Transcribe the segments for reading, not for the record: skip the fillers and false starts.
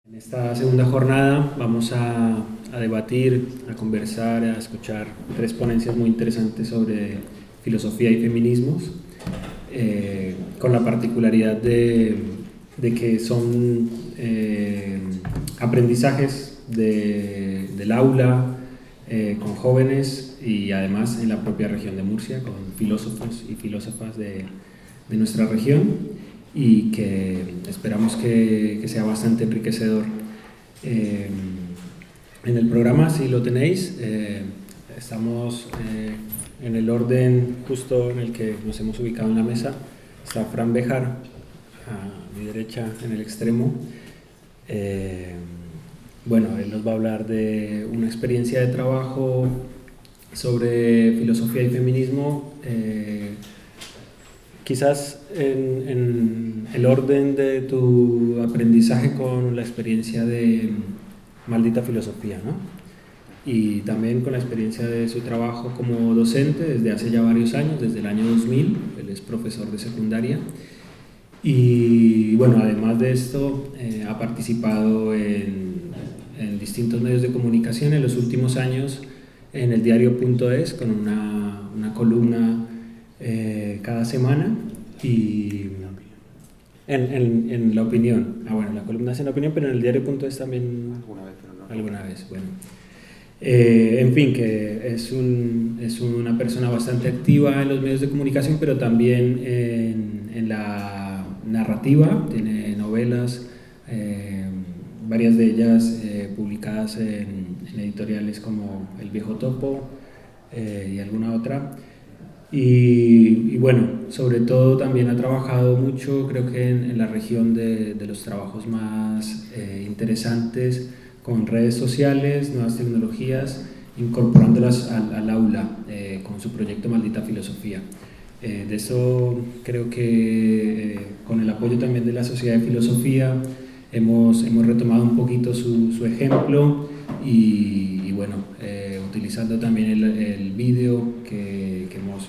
En esta segunda jornada vamos a debatir, a conversar, a escuchar tres ponencias muy interesantes sobre filosofía y feminismos, con la particularidad de que son aprendizajes del aula, con jóvenes y además en la propia región de Murcia, con filósofos y filósofas de nuestra región, y que esperamos que sea bastante enriquecedor. En el programa, si lo tenéis, estamos en el orden justo en el que nos hemos ubicado en la mesa. Está Fran Béjar a mi derecha en el extremo. Bueno, él nos va a hablar de una experiencia de trabajo sobre filosofía y feminismo, quizás en el orden de tu aprendizaje con la experiencia de Maldita Filosofía, ¿no? Y también con la experiencia de su trabajo como docente desde hace ya varios años, desde el año 2000. Él es profesor de secundaria y, bueno, además de esto, ha participado en distintos medios de comunicación en los últimos años, en el diario.es, con una columna cada semana, y en La Opinión. Bueno, la columna es en La Opinión, pero en el diario.es también alguna vez. Bueno, en fin, que es una persona bastante activa en los medios de comunicación, pero también en la narrativa. Tiene novelas, varias de ellas publicadas en editoriales como El Viejo Topo y alguna otra. Y bueno, sobre todo también ha trabajado mucho, creo que en la región de los trabajos más interesantes, con redes sociales, nuevas tecnologías, incorporándolas al aula, con su proyecto Maldita Filosofía. De eso creo que con el apoyo también de la Sociedad de Filosofía hemos retomado un poquito su ejemplo, y bueno, utilizando también el vídeo que hemos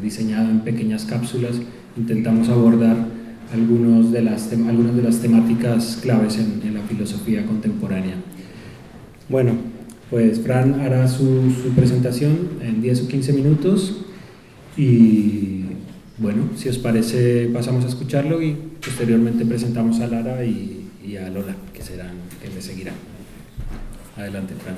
diseñado en pequeñas cápsulas, intentamos abordar algunas de las temáticas claves en la filosofía contemporánea. Bueno, pues Fran hará su presentación en 10 o 15 minutos y, bueno, si os parece, pasamos a escucharlo y posteriormente presentamos a Lara y a Lola, que me seguirán. Adelante, Fran.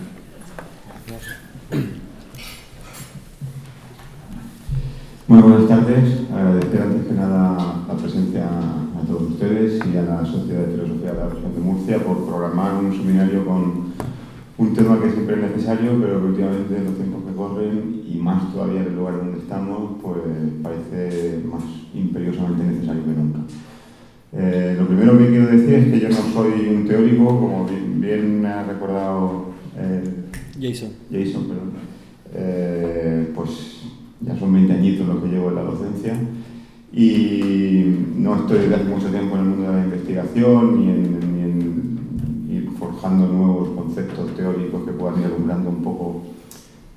Muy buenas tardes. Agradecer antes que nada la presencia a todos ustedes y a la Sociedad de Filosofía de la Región de Murcia por programar un seminario con un tema que siempre es necesario, pero que últimamente en los tiempos que corren, y más todavía en el lugar donde estamos, pues parece más imperiosamente necesario que nunca. Lo primero que quiero decir es que yo no soy un teórico, como bien me ha recordado Jason, perdón. Pues ya son 20 añitos los que llevo en la docencia y no estoy desde hace mucho tiempo en el mundo de la investigación ni en ir forjando nuevos conceptos teóricos que puedan ir alumbrando un poco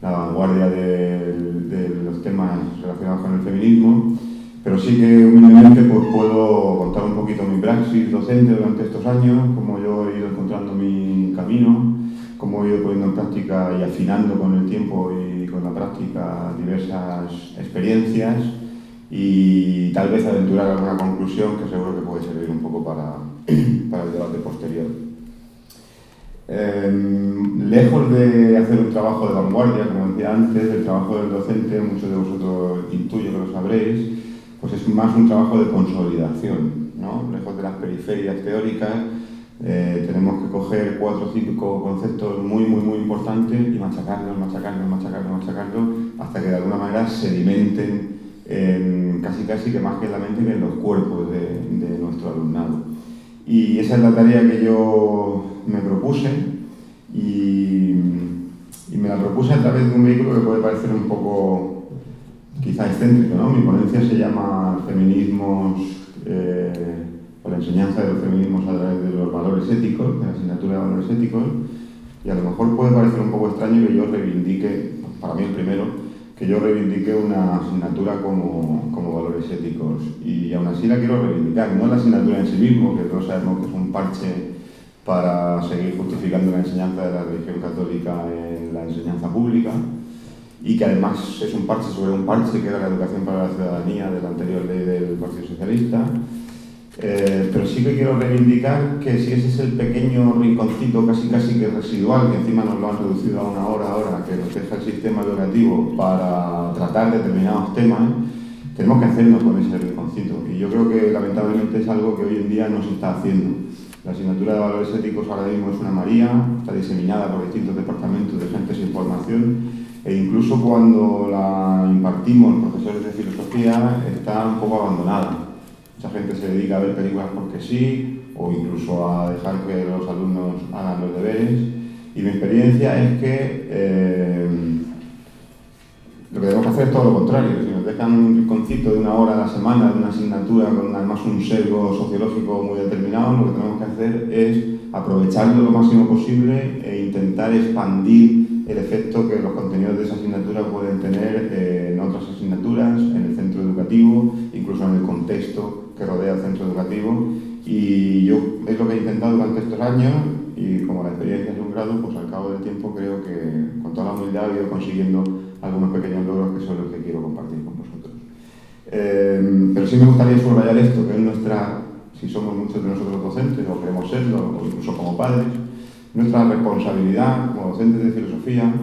la vanguardia de los temas relacionados con el feminismo, pero sí que humildemente pues puedo contar un poquito mi praxis docente durante estos años, cómo yo he ido encontrando mi camino, cómo he ido poniendo en práctica y afinando con el tiempo y con la práctica diversas experiencias, y tal vez aventurar alguna conclusión que seguro que puede servir un poco para el debate posterior. Lejos de hacer un trabajo de vanguardia, como decía antes, el trabajo del docente, muchos de vosotros intuyo que lo sabréis, pues es más un trabajo de consolidación, ¿no? Lejos de las periferias teóricas, tenemos que coger 4 o 5 conceptos muy importantes y machacarlos hasta que de alguna manera sedimenten casi que más que en la mente, que en los cuerpos de nuestro alumnado. Y esa es la tarea que yo me propuse, y me la propuse a través de un vehículo que puede parecer un poco quizá excéntrico, ¿no? Mi ponencia se llama Feminismos, o la enseñanza de los feminismos a través de los valores éticos, de la asignatura de valores éticos, y a lo mejor puede parecer un poco extraño que yo reivindique, para mí el primero, que yo reivindique una asignatura como valores éticos, y aún así la quiero reivindicar, no la asignatura en sí mismo, que todos sabemos que es un parche para seguir justificando la enseñanza de la religión católica en la enseñanza pública, y que además es un parche sobre un parche, que era la educación para la ciudadanía de la anterior ley del Partido Socialista. Pero sí que quiero reivindicar que si ese es el pequeño rinconcito casi que residual, que encima nos lo han reducido a 1 hora ahora, que nos deja el sistema educativo para tratar determinados temas, tenemos que hacernos con ese rinconcito. Y yo creo que lamentablemente es algo que hoy en día no se está haciendo. La asignatura de valores éticos ahora mismo es una maría, está diseminada por distintos departamentos de gente sin formación, e incluso cuando la impartimos profesores de filosofía está un poco abandonada. Mucha gente se dedica a ver películas porque sí, o incluso a dejar que los alumnos hagan los deberes. Y mi experiencia es que lo que tenemos que hacer es todo lo contrario. Si nos dejan un rinconcito de 1 hora a la semana de una asignatura con además un sesgo sociológico muy determinado, lo que tenemos que hacer es aprovecharlo lo máximo posible e intentar expandir el efecto que los contenidos de esa asignatura pueden tener en otras asignaturas, en el centro educativo, incluso en el contexto que rodea el centro educativo. Y yo es lo que he intentado durante estos años, y como la experiencia es un grado, pues al cabo del tiempo creo que con toda la humildad he ido consiguiendo algunos pequeños logros que son los que quiero compartir con vosotros. Pero sí me gustaría subrayar esto, que es nuestra, si somos muchos de nosotros docentes, o queremos serlo, o incluso como padres, nuestra responsabilidad como docentes de filosofía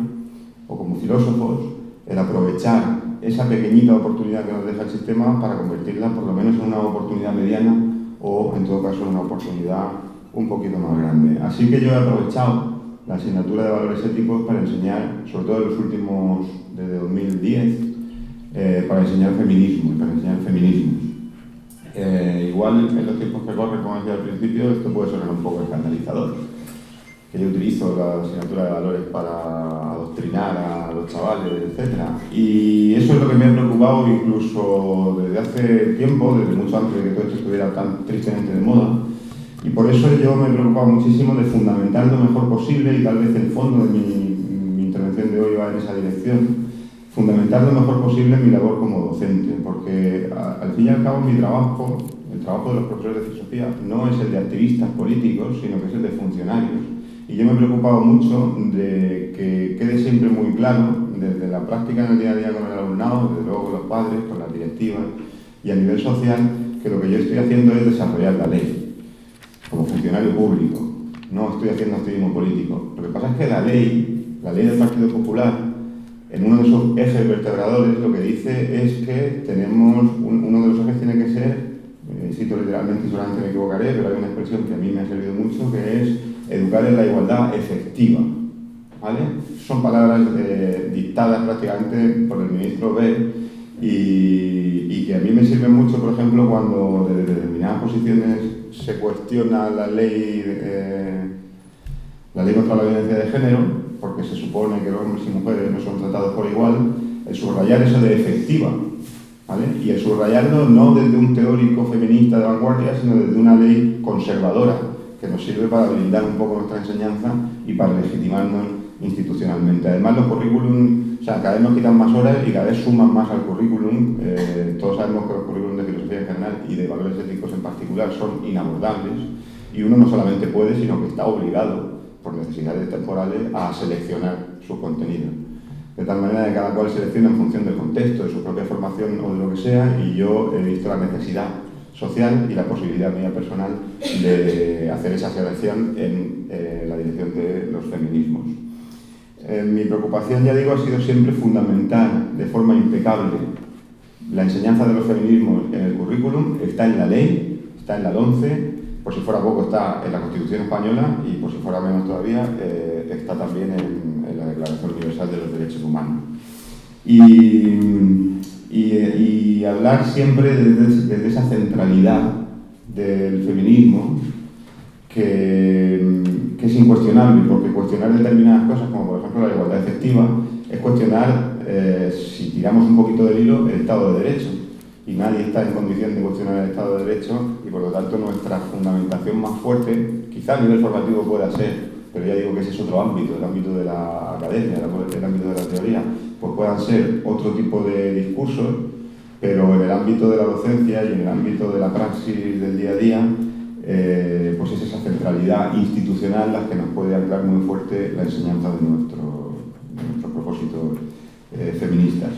o como filósofos, el aprovechar esa pequeñita oportunidad que nos deja el sistema para convertirla por lo menos en una oportunidad mediana, o en todo caso en una oportunidad un poquito más grande. Así que yo he aprovechado la asignatura de valores éticos para enseñar, sobre todo en los últimos, desde 2010, para enseñar feminismo y para enseñar feminismos. Igual en los tiempos que corren, como decía al principio, esto puede sonar un poco escandalizador, que yo utilizo la asignatura de valores para adoctrinar a los chavales, etc. Y eso es lo que me ha preocupado incluso desde hace tiempo, desde mucho antes de que todo esto estuviera tan tristemente de moda. Y por eso yo me he preocupado muchísimo de fundamentar lo mejor posible, y tal vez el fondo de mi intervención de hoy va en esa dirección. Fundamentar lo mejor posible mi labor como docente, porque al fin y al cabo mi trabajo, el trabajo de los profesores de filosofía, no es el de activistas políticos, sino que es el de funcionarios. Y yo me he preocupado mucho de que quede siempre muy claro, desde la práctica en el día a día con el alumnado, desde luego con los padres, con las directivas y a nivel social, que lo que yo estoy haciendo es desarrollar la ley como funcionario público. No estoy haciendo activismo político. Lo que pasa es que la ley del Partido Popular, en uno de esos ejes vertebradores, lo que dice es que tenemos, uno de los ejes tiene que ser, cito literalmente y solamente me equivocaré, pero hay una expresión que a mí me ha servido mucho, que es educar en la igualdad efectiva. ¿Vale? Son palabras dictadas prácticamente por el ministro Wert, y que a mí me sirven mucho, por ejemplo, cuando desde determinadas posiciones se cuestiona la ley contra la violencia de género, porque se supone que los hombres y mujeres no son tratados por igual, el subrayar eso de efectiva, ¿vale? Y el subrayarlo no desde un teórico feminista de vanguardia, sino desde una ley conservadora, que nos sirve para blindar un poco nuestra enseñanza y para legitimarnos institucionalmente. Además, los currículum, o sea, cada vez nos quitan más horas y cada vez suman más al currículum. Todos sabemos que los currículum de filosofía en general y de valores éticos en particular son inabordables, y uno no solamente puede, sino que está obligado por necesidades temporales a seleccionar sus contenidos. De tal manera que cada cual selecciona en función del contexto, de su propia formación o de lo que sea, y yo he visto la necesidad social y la posibilidad mía personal de hacer esa selección en la dirección de los feminismos. Mi preocupación, ya digo, ha sido siempre fundamental de forma impecable la enseñanza de los feminismos en el currículum. Está en la ley, está en la 11, por si fuera poco está en la Constitución Española, y por si fuera menos todavía está también en la Declaración Universal de los Derechos Humanos. Y hablar siempre desde esa centralidad del feminismo que es incuestionable, porque cuestionar determinadas cosas, como por ejemplo la igualdad efectiva, es cuestionar, si tiramos un poquito del hilo, el Estado de Derecho. Y nadie está en condición de cuestionar el Estado de Derecho, y por lo tanto nuestra fundamentación más fuerte, quizá a nivel formativo pueda ser, pero ya digo que ese es otro ámbito, el ámbito de la academia, el ámbito de la teoría, pues puedan ser otro tipo de discursos, pero en el ámbito de la docencia y en el ámbito de la praxis del día a día, pues es esa centralidad institucional la que nos puede anclar muy fuerte la enseñanza de nuestros propósitos feministas.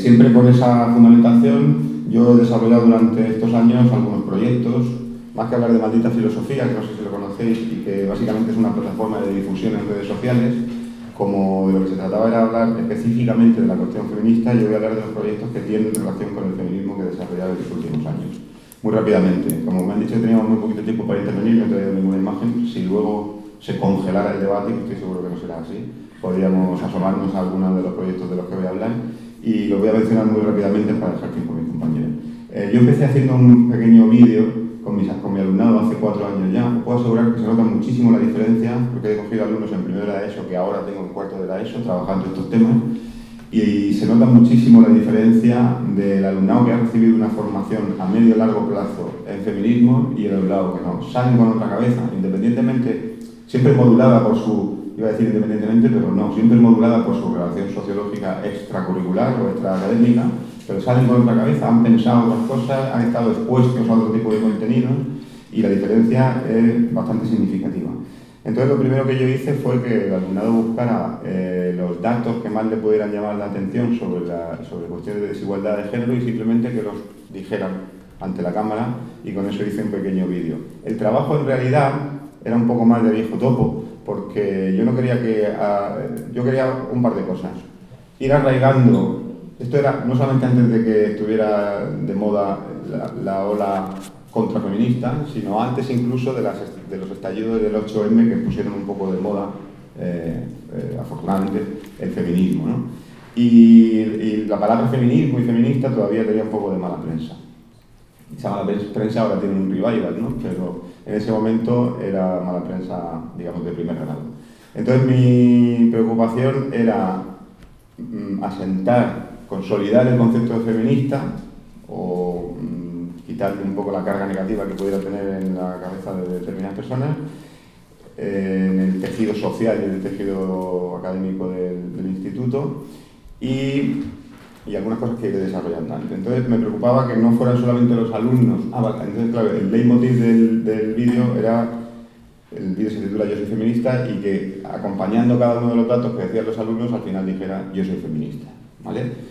Siempre con esa fundamentación, yo he desarrollado durante estos años algunos proyectos, más que hablar de Maldita Filosofía, que no sé si lo conocéis, y que básicamente es una plataforma de difusión en redes sociales. Como de lo que se trataba era hablar específicamente de la cuestión feminista, yo voy a hablar de los proyectos que tienen relación con el feminismo que he desarrollado en los últimos años. Muy rápidamente, como me han dicho que teníamos muy poquito tiempo para intervenir, no he traído ninguna imagen. Si luego se congelara el debate, que estoy seguro que no será así, podríamos asomarnos a algunos de los proyectos de los que voy a hablar, y los voy a mencionar muy rápidamente para dejar tiempo a mis compañeros. Yo empecé haciendo un pequeño vídeo con mi alumnado hace 4 años ya. Os puedo asegurar que se nota muchísimo la diferencia, porque he cogido alumnos en primero de la ESO, que ahora tengo en cuarto de la ESO, trabajando estos temas, y se nota muchísimo la diferencia del alumnado que ha recibido una formación a medio y largo plazo en feminismo y el alumnado que no. Salen con otra cabeza, independientemente, siempre modulada por su, iba a decir independientemente, pero no, siempre modulada por su relación sociológica extracurricular o extraacadémica, pero salen con otra cabeza, han pensado otras cosas, han estado expuestos a otro tipo de contenidos y la diferencia es bastante significativa. Entonces lo primero que yo hice fue que el alumnado buscara los datos que más le pudieran llamar la atención sobre cuestiones de desigualdad de género y simplemente que los dijeran ante la cámara, y con eso hice un pequeño vídeo. El trabajo en realidad era un poco más de viejo topo, porque yo no quería yo quería un par de cosas. Ir arraigando. Esto era no solamente antes de que estuviera de moda la ola contrafeminista, sino antes incluso de los estallidos del 8M que pusieron un poco de moda, afortunadamente, el feminismo, ¿no? Y la palabra feminismo y feminista todavía tenía un poco de mala prensa. Esa mala prensa ahora tiene un revival, ¿no? Pero en ese momento era mala prensa, digamos, de primer grado. Entonces mi preocupación era consolidar el concepto de feminista o quitarle un poco la carga negativa que pudiera tener en la cabeza de determinadas personas, en el tejido social y en el tejido académico del instituto y algunas cosas que iré desarrollando antes. Entonces me preocupaba que no fueran solamente los alumnos. Entonces, claro, el leitmotiv del vídeo era, el vídeo se titula Yo soy feminista, y que acompañando cada uno de los datos que decían los alumnos, al final dijera Yo soy feminista, ¿vale?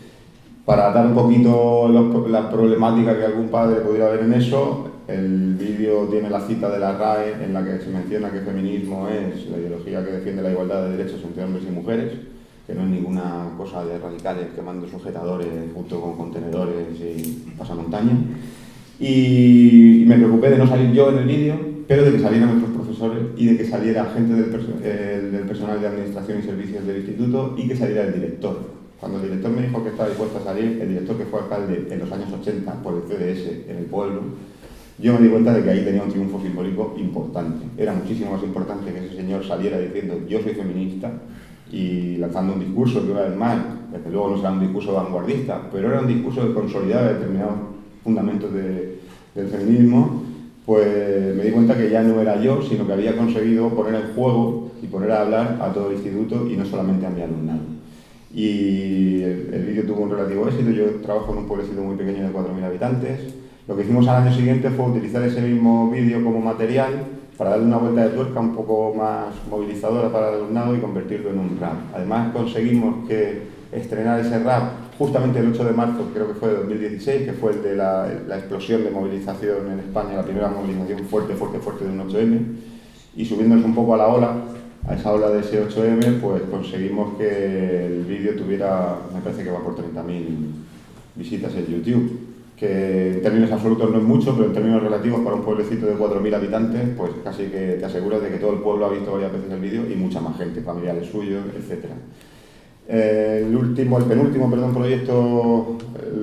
Para dar un poquito la problemática que algún padre pudiera ver en eso, el vídeo tiene la cita de la RAE en la que se menciona que feminismo es la ideología que defiende la igualdad de derechos entre hombres y mujeres, que no es ninguna cosa de radicales quemando sujetadores junto con contenedores y pasamontaña. Y me preocupé de no salir yo en el vídeo, pero de que salieran nuestros profesores y de que saliera gente del personal de administración y servicios del instituto y que saliera el director. Cuando el director me dijo que estaba dispuesto a salir, el director que fue alcalde en los años 80 por el CDS en el pueblo, yo me di cuenta de que ahí tenía un triunfo simbólico importante. Era muchísimo más importante que ese señor saliera diciendo yo soy feminista y lanzando un discurso que, una vez más, desde luego no será un discurso vanguardista, pero era un discurso que consolidaba determinados fundamentos del feminismo. Pues me di cuenta que ya no era yo, sino que había conseguido poner en juego y poner a hablar a todo el instituto y no solamente a mi alumnado. Y el vídeo tuvo un relativo éxito. Yo trabajo en un pueblecito muy pequeño de 4.000 habitantes. Lo que hicimos al año siguiente fue utilizar ese mismo vídeo como material para darle una vuelta de tuerca un poco más movilizadora para el alumnado y convertirlo en un rap. Además conseguimos que estrenar ese rap justamente el 8 de marzo, creo que fue de 2016, que fue el de la explosión de movilización en España, la primera movilización fuerte de un 8M, y subiéndonos un poco a la ola, a esa ola de ese 8M, pues conseguimos que el vídeo tuviera, me parece que va por 30.000 visitas en YouTube, que en términos absolutos no es mucho, pero en términos relativos para un pueblecito de 4.000 habitantes, pues casi que te aseguras de que todo el pueblo ha visto varias veces el vídeo y mucha más gente, familiares suyos, etc. El penúltimo proyecto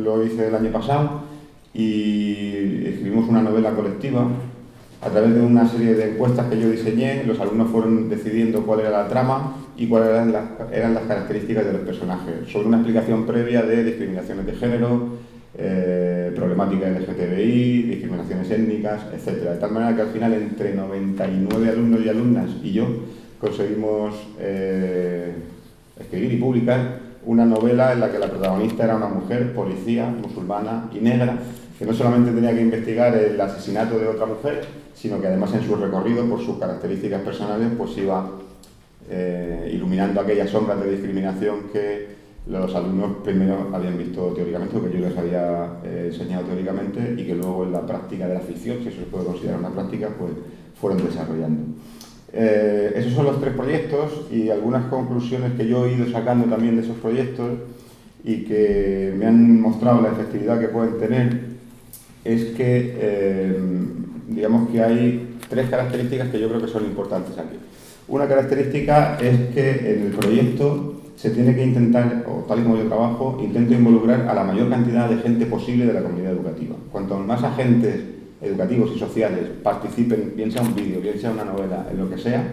lo hice el año pasado y escribimos una novela colectiva. A través de una serie de encuestas que yo diseñé, los alumnos fueron decidiendo cuál era la trama y cuáles eran las características de los personajes, sobre una explicación previa de discriminaciones de género, problemática LGTBI, discriminaciones étnicas, etc. De tal manera que al final, entre 99 alumnos y alumnas y yo, conseguimos escribir y publicar una novela en la que la protagonista era una mujer policía, musulmana y negra, que no solamente tenía que investigar el asesinato de otra mujer, sino que además en su recorrido, por sus características personales, pues iba iluminando aquellas sombras de discriminación que los alumnos primero habían visto teóricamente, o que yo les había enseñado teóricamente, y que luego en la práctica de la ficción, si eso se puede considerar una práctica, pues fueron desarrollando. Esos son los 3 proyectos y algunas conclusiones que yo he ido sacando también de esos proyectos y que me han mostrado la efectividad que pueden tener, es que digamos que hay 3 características que yo creo que son importantes aquí. Una característica es que en el proyecto se tiene que intentar, o tal y como yo trabajo, intento involucrar a la mayor cantidad de gente posible de la comunidad educativa. Cuanto más agentes educativos y sociales participen, bien sea un vídeo, bien sea una novela, en lo que sea,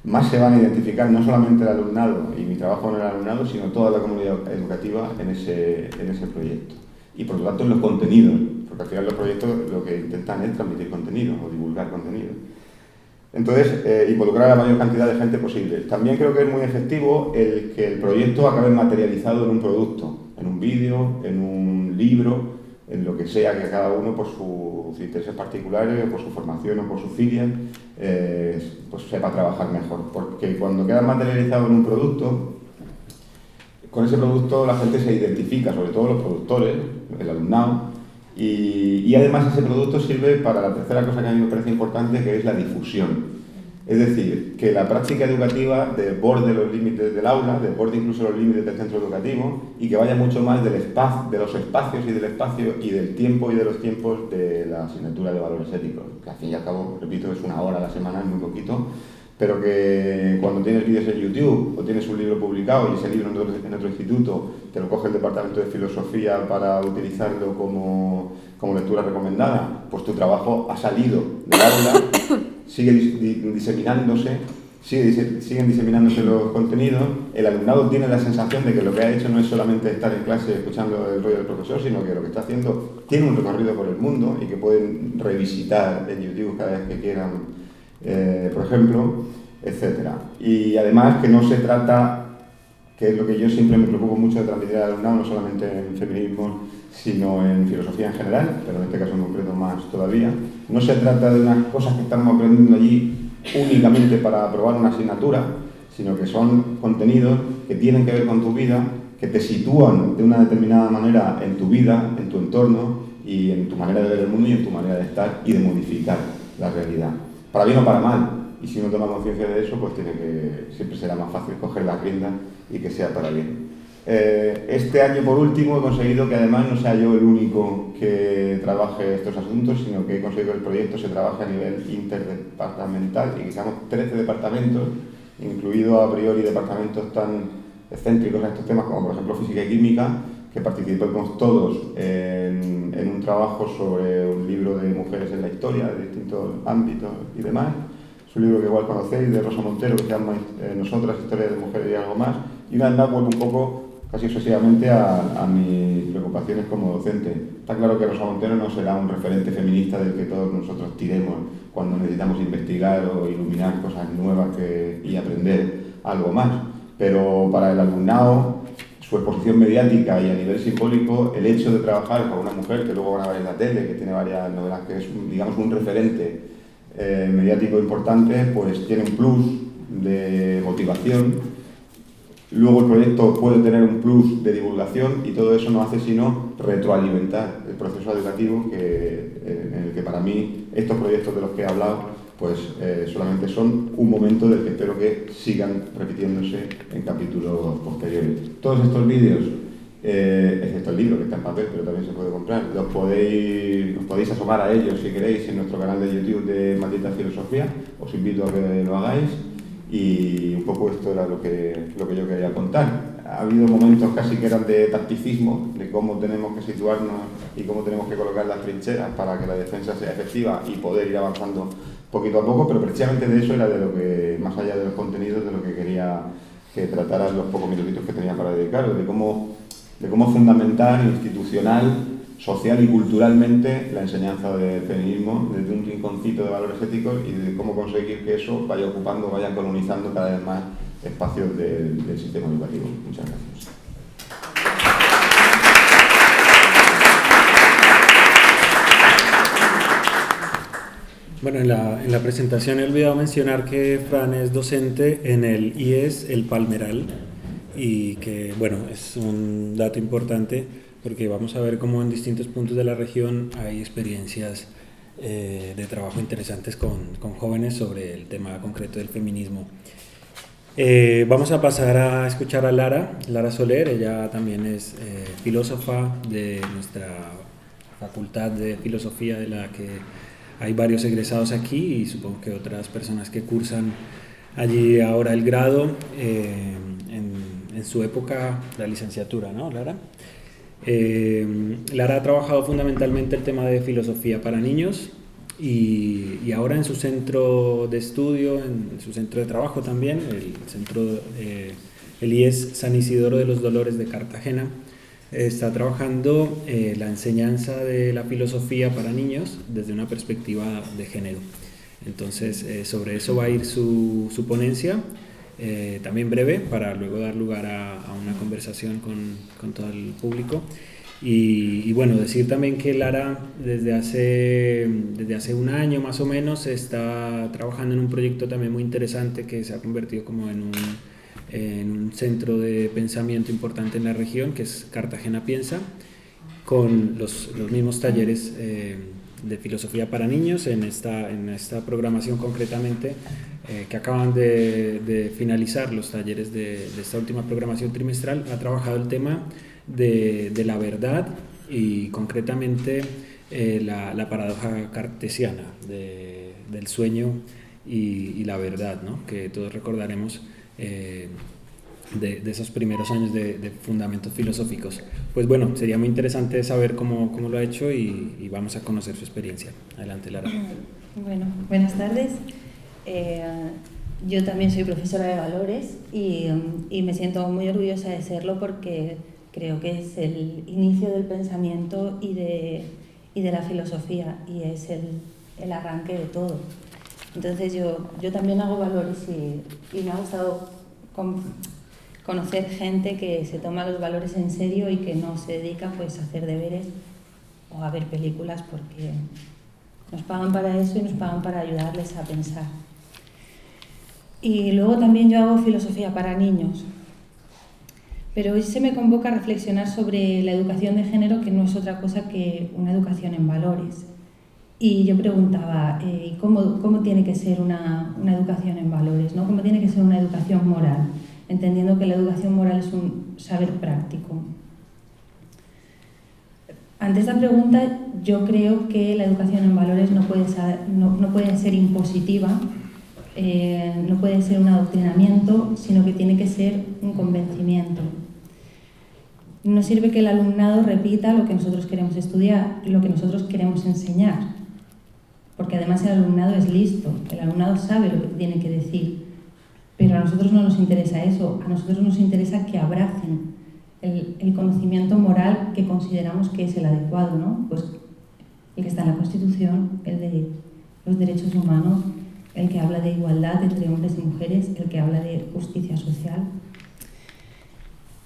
más se van a identificar no solamente el alumnado y mi trabajo en el alumnado, sino toda la comunidad educativa en ese proyecto. Y por lo tanto en los contenidos, porque al final los proyectos lo que intentan es transmitir contenido o divulgar contenido. Entonces, involucrar a la mayor cantidad de gente posible. También creo que es muy efectivo el que el proyecto acabe materializado en un producto, en un vídeo, en un libro, en lo que sea que cada uno, por sus intereses particulares, por su formación o por su filia, pues sepa trabajar mejor. Porque cuando queda materializado en un producto, con ese producto la gente se identifica, sobre todo los productores, el alumnado, y además ese producto sirve para la tercera cosa que a mí me parece importante, que es la difusión. Es decir, que la práctica educativa desborde los límites del aula, desborde incluso los límites del centro educativo y que vaya mucho más del espacio, de los espacios y del espacio y del tiempo y de los tiempos de la asignatura de valores éticos, que al fin y al cabo, repito, es 1 hora a la semana, es muy poquito, pero que cuando tienes vídeos en YouTube o tienes un libro publicado y ese libro en otro instituto te lo coge el departamento de filosofía para utilizarlo como lectura recomendada, pues tu trabajo ha salido del aula, sigue diseminándose, siguen diseminándose los contenidos, el alumnado tiene la sensación de que lo que ha hecho no es solamente estar en clase escuchando el rollo del profesor, sino que lo que está haciendo tiene un recorrido por el mundo y que pueden revisitar en YouTube cada vez que quieran, por ejemplo, etcétera. Y además que no se trata, que es lo que yo siempre me preocupo mucho de transmitir al alumnado, no solamente en feminismo, sino en filosofía en general, pero en este caso en concreto más todavía, no se trata de unas cosas que estamos aprendiendo allí únicamente para aprobar una asignatura, sino que son contenidos que tienen que ver con tu vida, que te sitúan de una determinada manera en tu vida, en tu entorno y en tu manera de ver el mundo y en tu manera de estar y de modificar la realidad. Para bien o para mal, y si uno toma conciencia de eso, pues siempre será más fácil coger las riendas y que sea para bien. Este año, por último, he conseguido que además no sea yo el único que trabaje estos asuntos, sino que he conseguido que el proyecto se trabaje a nivel interdepartamental y que seamos 13 departamentos, incluido a priori departamentos tan excéntricos a estos temas como por ejemplo física y química, que participemos todos en un trabajo sobre un libro de mujeres en la historia, de distintos ámbitos y demás. Es un libro que igual conocéis, de Rosa Montero, que se llama Nosotras, Historia de Mujeres y algo más. Y una vez más vuelvo un poco, casi obsesivamente, a mis preocupaciones como docente. Está claro que Rosa Montero no será un referente feminista del que todos nosotros tiremos cuando necesitamos investigar o iluminar cosas nuevas y aprender algo más. Pero para el alumnado, su exposición mediática y a nivel simbólico, el hecho de trabajar con una mujer que luego van a ver en la tele, que tiene varias novelas, que es, digamos, un referente mediático importante, pues tiene un plus de motivación. Luego el proyecto puede tener un plus de divulgación y todo eso no hace sino retroalimentar el proceso educativo en el que para mí estos proyectos de los que he hablado pues solamente son un momento del que espero que sigan repitiéndose en capítulos posteriores. Todos estos vídeos, excepto el libro que está en papel, pero también se puede comprar, os podéis asomar a ellos si queréis en nuestro canal de YouTube de Maldita Filosofía, os invito a que lo hagáis. Y un poco esto era lo que yo quería contar. Ha habido momentos casi que eran de tacticismo, de cómo tenemos que situarnos y cómo tenemos que colocar las trincheras para que la defensa sea efectiva y poder ir avanzando poquito a poco, pero precisamente de eso era de lo que, más allá de los contenidos, de lo que quería que trataran los pocos minutitos que tenía para dedicaros, de cómo fundamentar institucional, social y culturalmente la enseñanza del feminismo desde un rinconcito de valores éticos y de cómo conseguir que eso vaya ocupando, vaya colonizando cada vez más espacios del sistema educativo. Muchas gracias. Bueno, en la presentación he olvidado mencionar que Fran es docente en el IES El Palmeral y que, bueno, es un dato importante porque vamos a ver cómo en distintos puntos de la región hay experiencias de trabajo interesantes con jóvenes sobre el tema concreto del feminismo. Vamos a pasar a escuchar a Lara Soler. Ella también es filósofa de nuestra Facultad de Filosofía, de la que hay varios egresados aquí y supongo que otras personas que cursan allí ahora el grado, en su época la licenciatura, ¿no, Lara? Lara ha trabajado fundamentalmente el tema de filosofía para niños y ahora en su centro de estudio, en su centro de trabajo también, el IES San Isidoro de los Dolores de Cartagena, está trabajando la enseñanza de la filosofía para niños desde una perspectiva de género. Entonces, sobre eso va a ir su ponencia, también breve, para luego dar lugar a una conversación con todo el público. Y bueno, decir también que Lara desde hace un año más o menos está trabajando en un proyecto también muy interesante que se ha convertido como en un centro de pensamiento importante en la región, que es Cartagena Piensa, con los mismos talleres de filosofía para niños en esta programación concretamente, que acaban de finalizar los talleres de esta última programación trimestral. Ha trabajado el tema de la verdad y concretamente la paradoja cartesiana del sueño y la verdad, ¿no? Que todos recordaremos de esos primeros años de fundamentos filosóficos. Pues bueno, sería muy interesante saber cómo lo ha hecho y vamos a conocer su experiencia. Adelante, Lara. Bueno, buenas tardes. Yo también soy profesora de valores y me siento muy orgullosa de serlo porque creo que es el inicio del pensamiento y de la filosofía y es el arranque de todo. Entonces yo también hago valores y me ha gustado conocer gente que se toma los valores en serio y que no se dedica pues a hacer deberes o a ver películas, porque nos pagan para eso y nos pagan para ayudarles a pensar. Y luego también yo hago filosofía para niños. Pero hoy se me convoca a reflexionar sobre la educación de género, que no es otra cosa que una educación en valores. Y yo preguntaba, ¿cómo tiene que ser una educación en valores, ¿no? ¿Cómo tiene que ser una educación moral? Entendiendo que la educación moral es un saber práctico. Ante esta pregunta, yo creo que la educación en valores no puede ser impositiva, no puede ser un adoctrinamiento, sino que tiene que ser un convencimiento. No sirve que el alumnado repita lo que nosotros queremos estudiar, lo que nosotros queremos enseñar, porque además el alumnado es listo, el alumnado sabe lo que tiene que decir, pero a nosotros no nos interesa eso, a nosotros nos interesa que abracen el conocimiento moral que consideramos que es el adecuado, ¿no? Pues el que está en la Constitución, el de los derechos humanos, el que habla de igualdad entre hombres y mujeres, el que habla de justicia social.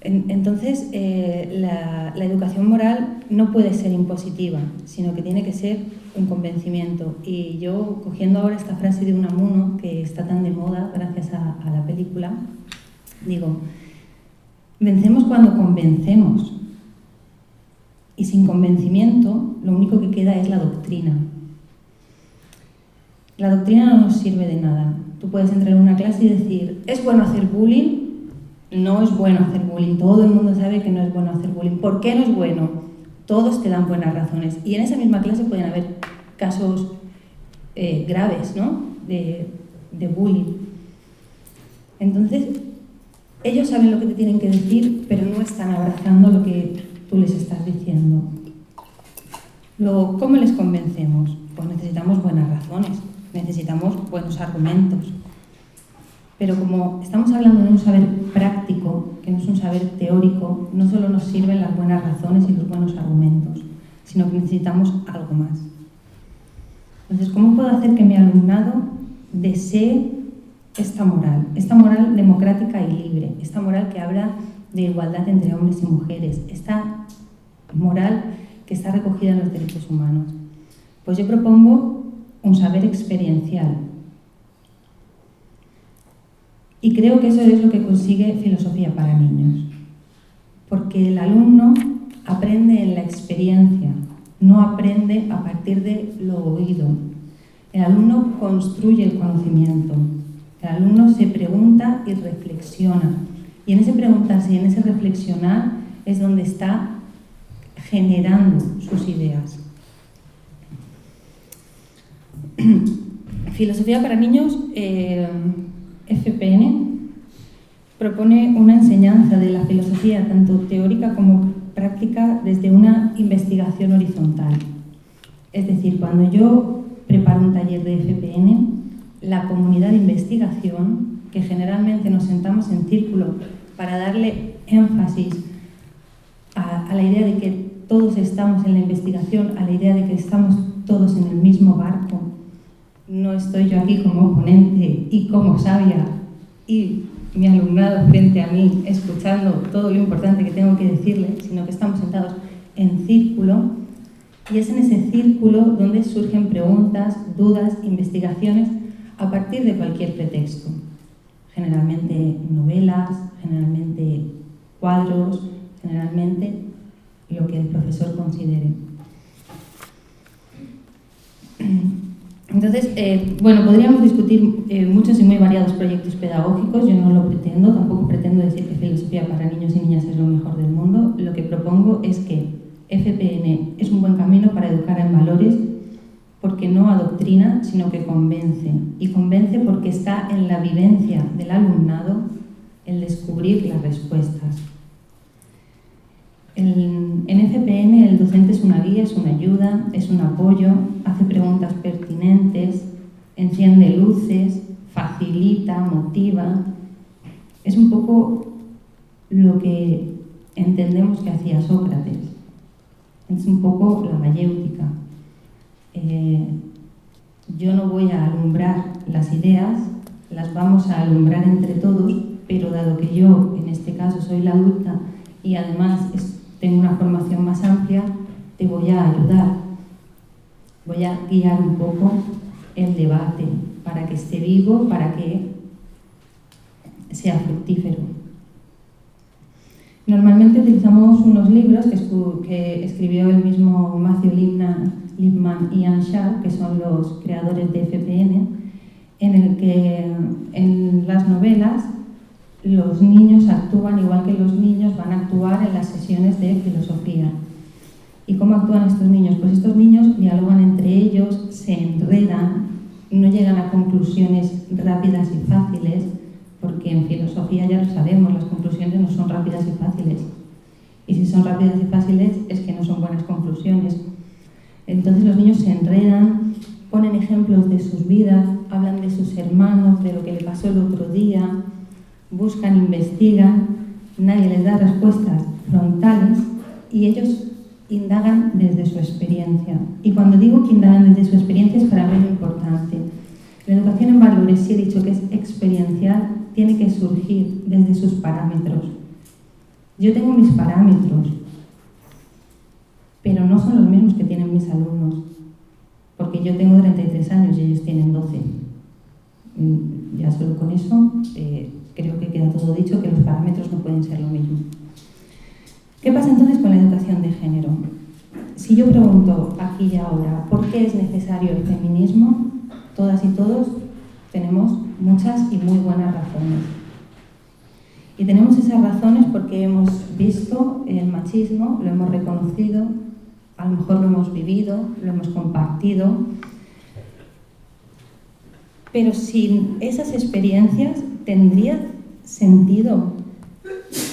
Entonces, la educación moral no puede ser impositiva, sino que tiene que ser un convencimiento. Y yo, cogiendo ahora esta frase de Unamuno, que está tan de moda gracias a la película, digo, vencemos cuando convencemos. Y sin convencimiento, lo único que queda es la doctrina. La doctrina no nos sirve de nada. Tú puedes entrar en una clase y decir, ¿es bueno hacer bullying? No es bueno hacer bullying. Todo el mundo sabe que no es bueno hacer bullying. ¿Por qué no es bueno? Todos te dan buenas razones. Y en esa misma clase pueden haber casos graves, ¿no? de bullying. Entonces, ellos saben lo que te tienen que decir, pero no están abrazando lo que tú les estás diciendo. Luego, ¿cómo les convencemos? Pues necesitamos buenas razones, necesitamos buenos argumentos. Pero como estamos hablando de un saber práctico, que no es un saber teórico, no solo nos sirven las buenas razones y los buenos argumentos, sino que necesitamos algo más. Entonces, ¿cómo puedo hacer que mi alumnado desee esta moral democrática y libre, esta moral que habla de igualdad entre hombres y mujeres, esta moral que está recogida en los derechos humanos? Pues yo propongo un saber experiencial. Y creo que eso es lo que consigue Filosofía para Niños, porque el alumno aprende en la experiencia, no aprende a partir de lo oído. El alumno construye el conocimiento, el alumno se pregunta y reflexiona. Y en ese preguntarse y en ese reflexionar es donde está generando sus ideas. Filosofía para Niños, FPN, propone una enseñanza de la filosofía, tanto teórica como práctica, desde una investigación horizontal. Es decir, cuando yo preparo un taller de FPN, la comunidad de investigación, que generalmente nos sentamos en círculo para darle énfasis a la idea de que todos estamos en la investigación, a la idea de que estamos todos en el mismo barco. No estoy yo aquí como ponente y como sabia y mi alumnado frente a mí escuchando todo lo importante que tengo que decirle, sino que estamos sentados en círculo, y es en ese círculo donde surgen preguntas, dudas, investigaciones a partir de cualquier pretexto. Generalmente novelas, generalmente cuadros, generalmente lo que el profesor considere. Entonces, podríamos discutir muchos y muy variados proyectos pedagógicos. Yo no lo pretendo, tampoco pretendo decir que filosofía para niños y niñas es lo mejor del mundo. Lo que propongo es que FPN es un buen camino para educar en valores, porque no adoctrina, sino que convence. Y convence porque está en la vivencia del alumnado el descubrir las respuestas. En FPN el docente es una guía, es una ayuda, es un apoyo, hace preguntas pertinentes, enciende luces, facilita, motiva. Es un poco lo que entendemos que hacía Sócrates. Es un poco la mayéutica. Yo no voy a alumbrar las ideas, las vamos a alumbrar entre todos, pero dado que yo, en este caso, soy la adulta y además tengo una formación más amplia, te voy a ayudar. Voy a guiar un poco el debate para que esté vivo, para que sea fructífero. Normalmente utilizamos unos libros que escribió el mismo Matthew Lipman y Ann Shaw, que son los creadores de FPN, en el que en las novelas los niños actúan igual que los niños van a actuar en las sesiones de filosofía. ¿Y cómo actúan estos niños? Pues estos niños dialogan entre ellos, se enredan, no llegan a conclusiones rápidas y fáciles, porque en filosofía ya lo sabemos, las conclusiones no son rápidas y fáciles. Y si son rápidas y fáciles es que no son buenas conclusiones. Entonces los niños se enredan, ponen ejemplos de sus vidas, hablan de sus hermanos, de lo que le pasó el otro día, buscan, investigan, nadie les da respuestas frontales y ellos indagan desde su experiencia. Y cuando digo que indagan desde su experiencia es para mí lo importante. La educación en valores, si he dicho que es experiencial, tiene que surgir desde sus parámetros. Yo tengo mis parámetros, pero no son los mismos que tienen mis alumnos, porque yo tengo 33 años y ellos tienen 12. Ya solo con eso creo que queda todo dicho, que los parámetros no pueden ser lo mismo. ¿Qué pasa entonces con la educación de género? Si yo pregunto aquí y ahora, ¿por qué es necesario el feminismo? Todas y todos tenemos muchas y muy buenas razones. Y tenemos esas razones porque hemos visto el machismo, lo hemos reconocido, a lo mejor lo hemos vivido, lo hemos compartido. Pero sin esas experiencias, ¿tendría sentido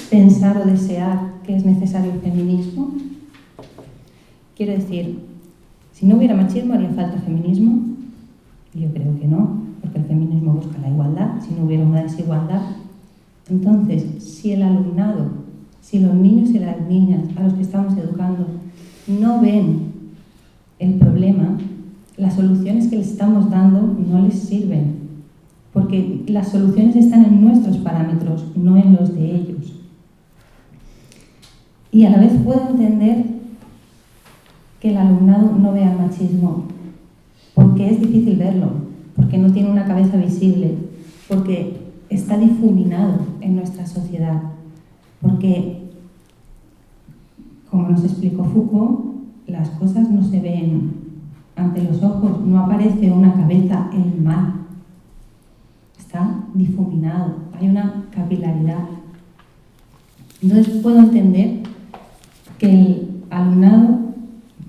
pensar o desear que es necesario el feminismo? Quiero decir, si no hubiera machismo, ¿haría falta feminismo? Yo creo que no, porque el feminismo busca la igualdad. Si no hubiera una desigualdad, entonces, si el alumnado, si los niños y las niñas a los que estamos educando no ven el problema, las soluciones que les estamos dando no les sirven, porque las soluciones están en nuestros parámetros, no en los de ellos. Y a la vez puedo entender que el alumnado no vea el machismo porque es difícil verlo, porque no tiene una cabeza visible, porque está difuminado en nuestra sociedad, porque, como nos explicó Foucault, las cosas no se ven ante los ojos, no aparece una cabeza en el mal, está difuminado, hay una capilaridad. Entonces puedo entender que el alumnado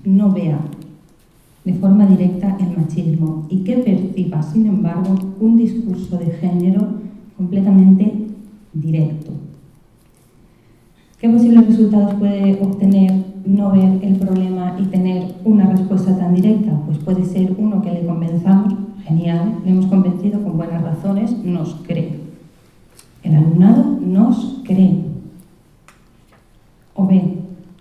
no vea de forma directa el machismo y que perciba, sin embargo, un discurso de género completamente directo. ¿Qué posibles resultados puede obtener no ver el problema y tener una respuesta tan directa? Pues puede ser uno, que le convenzamos, genial, le hemos convencido con buenas razones, nos cree. El alumnado nos cree. O B,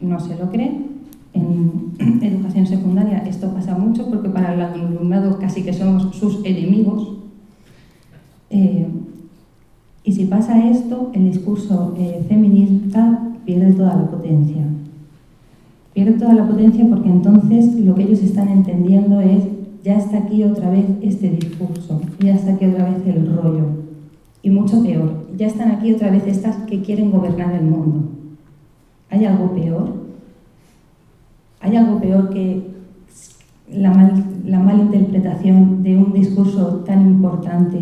no se lo cree. En educación secundaria esto pasa mucho porque para el alumnado casi que somos sus enemigos. Y si pasa esto, el discurso feminista pierde toda la potencia. Pierde toda la potencia porque entonces lo que ellos están entendiendo es: ya está aquí otra vez este discurso, ya está aquí otra vez el rollo. Y mucho peor, ya están aquí otra vez estas que quieren gobernar el mundo. ¿Hay algo peor? ¿Hay algo peor que la malinterpretación de un discurso tan importante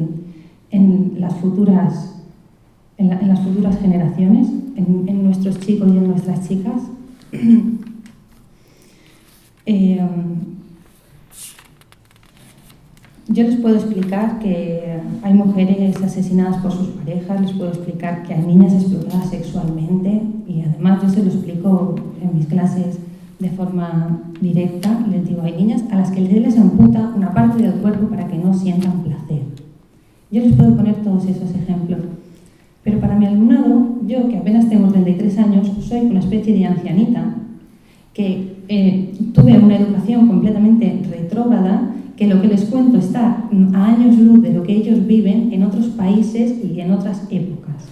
en las futuras generaciones, en nuestros chicos y en nuestras chicas? Yo les puedo explicar que hay mujeres asesinadas por sus parejas, les puedo explicar que hay niñas explotadas sexualmente, y además yo se lo explico en mis clases de forma directa. Les digo, hay niñas a las que les amputa una parte del cuerpo para que no sientan placer. Yo les puedo poner todos esos ejemplos. Pero para mi alumnado, yo que apenas tengo 33 años, soy una especie de ancianita, que tuve una educación completamente retrógrada, que lo que les cuento está a años luz de lo que ellos viven en otros países y en otras épocas.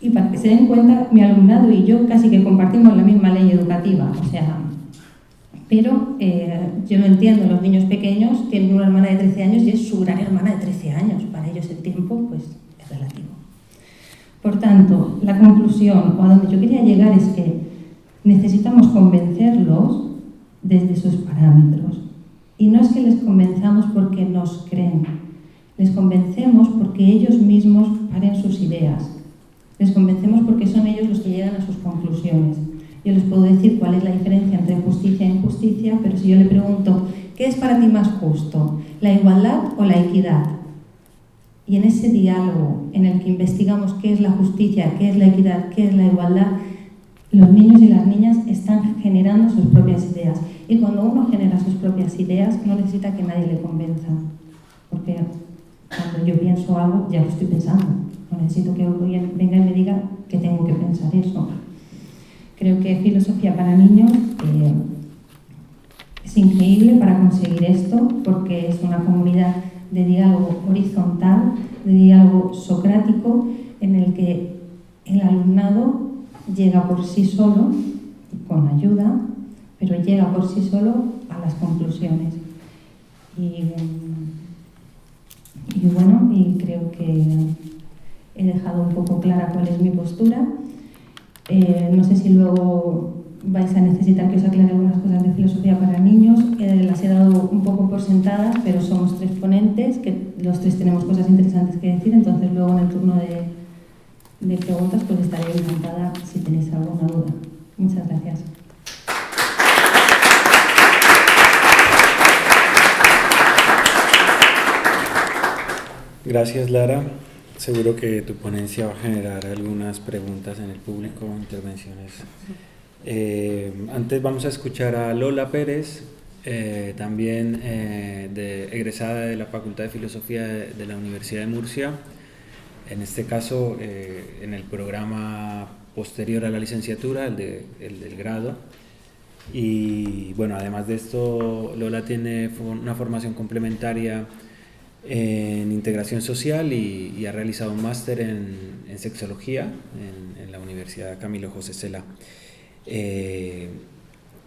Y para que se den cuenta, mi alumnado y yo casi que compartimos la misma ley educativa, pero yo no entiendo, los niños pequeños tienen una hermana de 13 años y es su gran hermana de 13 años, para ellos el tiempo pues es relativo. Por tanto, la conclusión, o a donde yo quería llegar, es que necesitamos convencerlos desde sus parámetros. Y no es que les convenzamos porque nos creen, les convencemos porque ellos mismos paren sus ideas. Les convencemos porque son ellos los que llegan a sus conclusiones. Yo les puedo decir cuál es la diferencia entre justicia e injusticia, pero si yo le pregunto, ¿qué es para ti más justo? ¿La igualdad o la equidad? Y en ese diálogo en el que investigamos qué es la justicia, qué es la equidad, qué es la igualdad, los niños y las niñas están generando sus propias ideas. Y cuando uno genera sus propias ideas, no necesita que nadie le convenza. Porque cuando yo pienso algo, ya lo estoy pensando. No necesito que alguien venga y me diga que tengo que pensar eso. Creo que filosofía para niños es increíble para conseguir esto, porque es una comunidad de diálogo horizontal, de diálogo socrático, en el que el alumnado llega por sí solo, con ayuda, pero llega por sí solo a las conclusiones. Y creo que he dejado un poco clara cuál es mi postura. No sé si luego vais a necesitar que os aclare algunas cosas de filosofía para niños. Las he dado un poco por sentadas, pero somos 3 ponentes, que los 3 tenemos cosas interesantes que decir, entonces luego en el turno de preguntas pues estaré encantada si tenéis alguna duda. Muchas gracias. Gracias, Lara. Seguro que tu ponencia va a generar algunas preguntas en el público, intervenciones. Antes vamos a escuchar a Lola Pérez, también egresada de la Facultad de Filosofía de la Universidad de Murcia, en este caso en el programa posterior a la licenciatura, el del grado. Y bueno, además de esto, Lola tiene una formación complementaria en integración social y ha realizado un máster en sexología en la Universidad Camilo José Cela.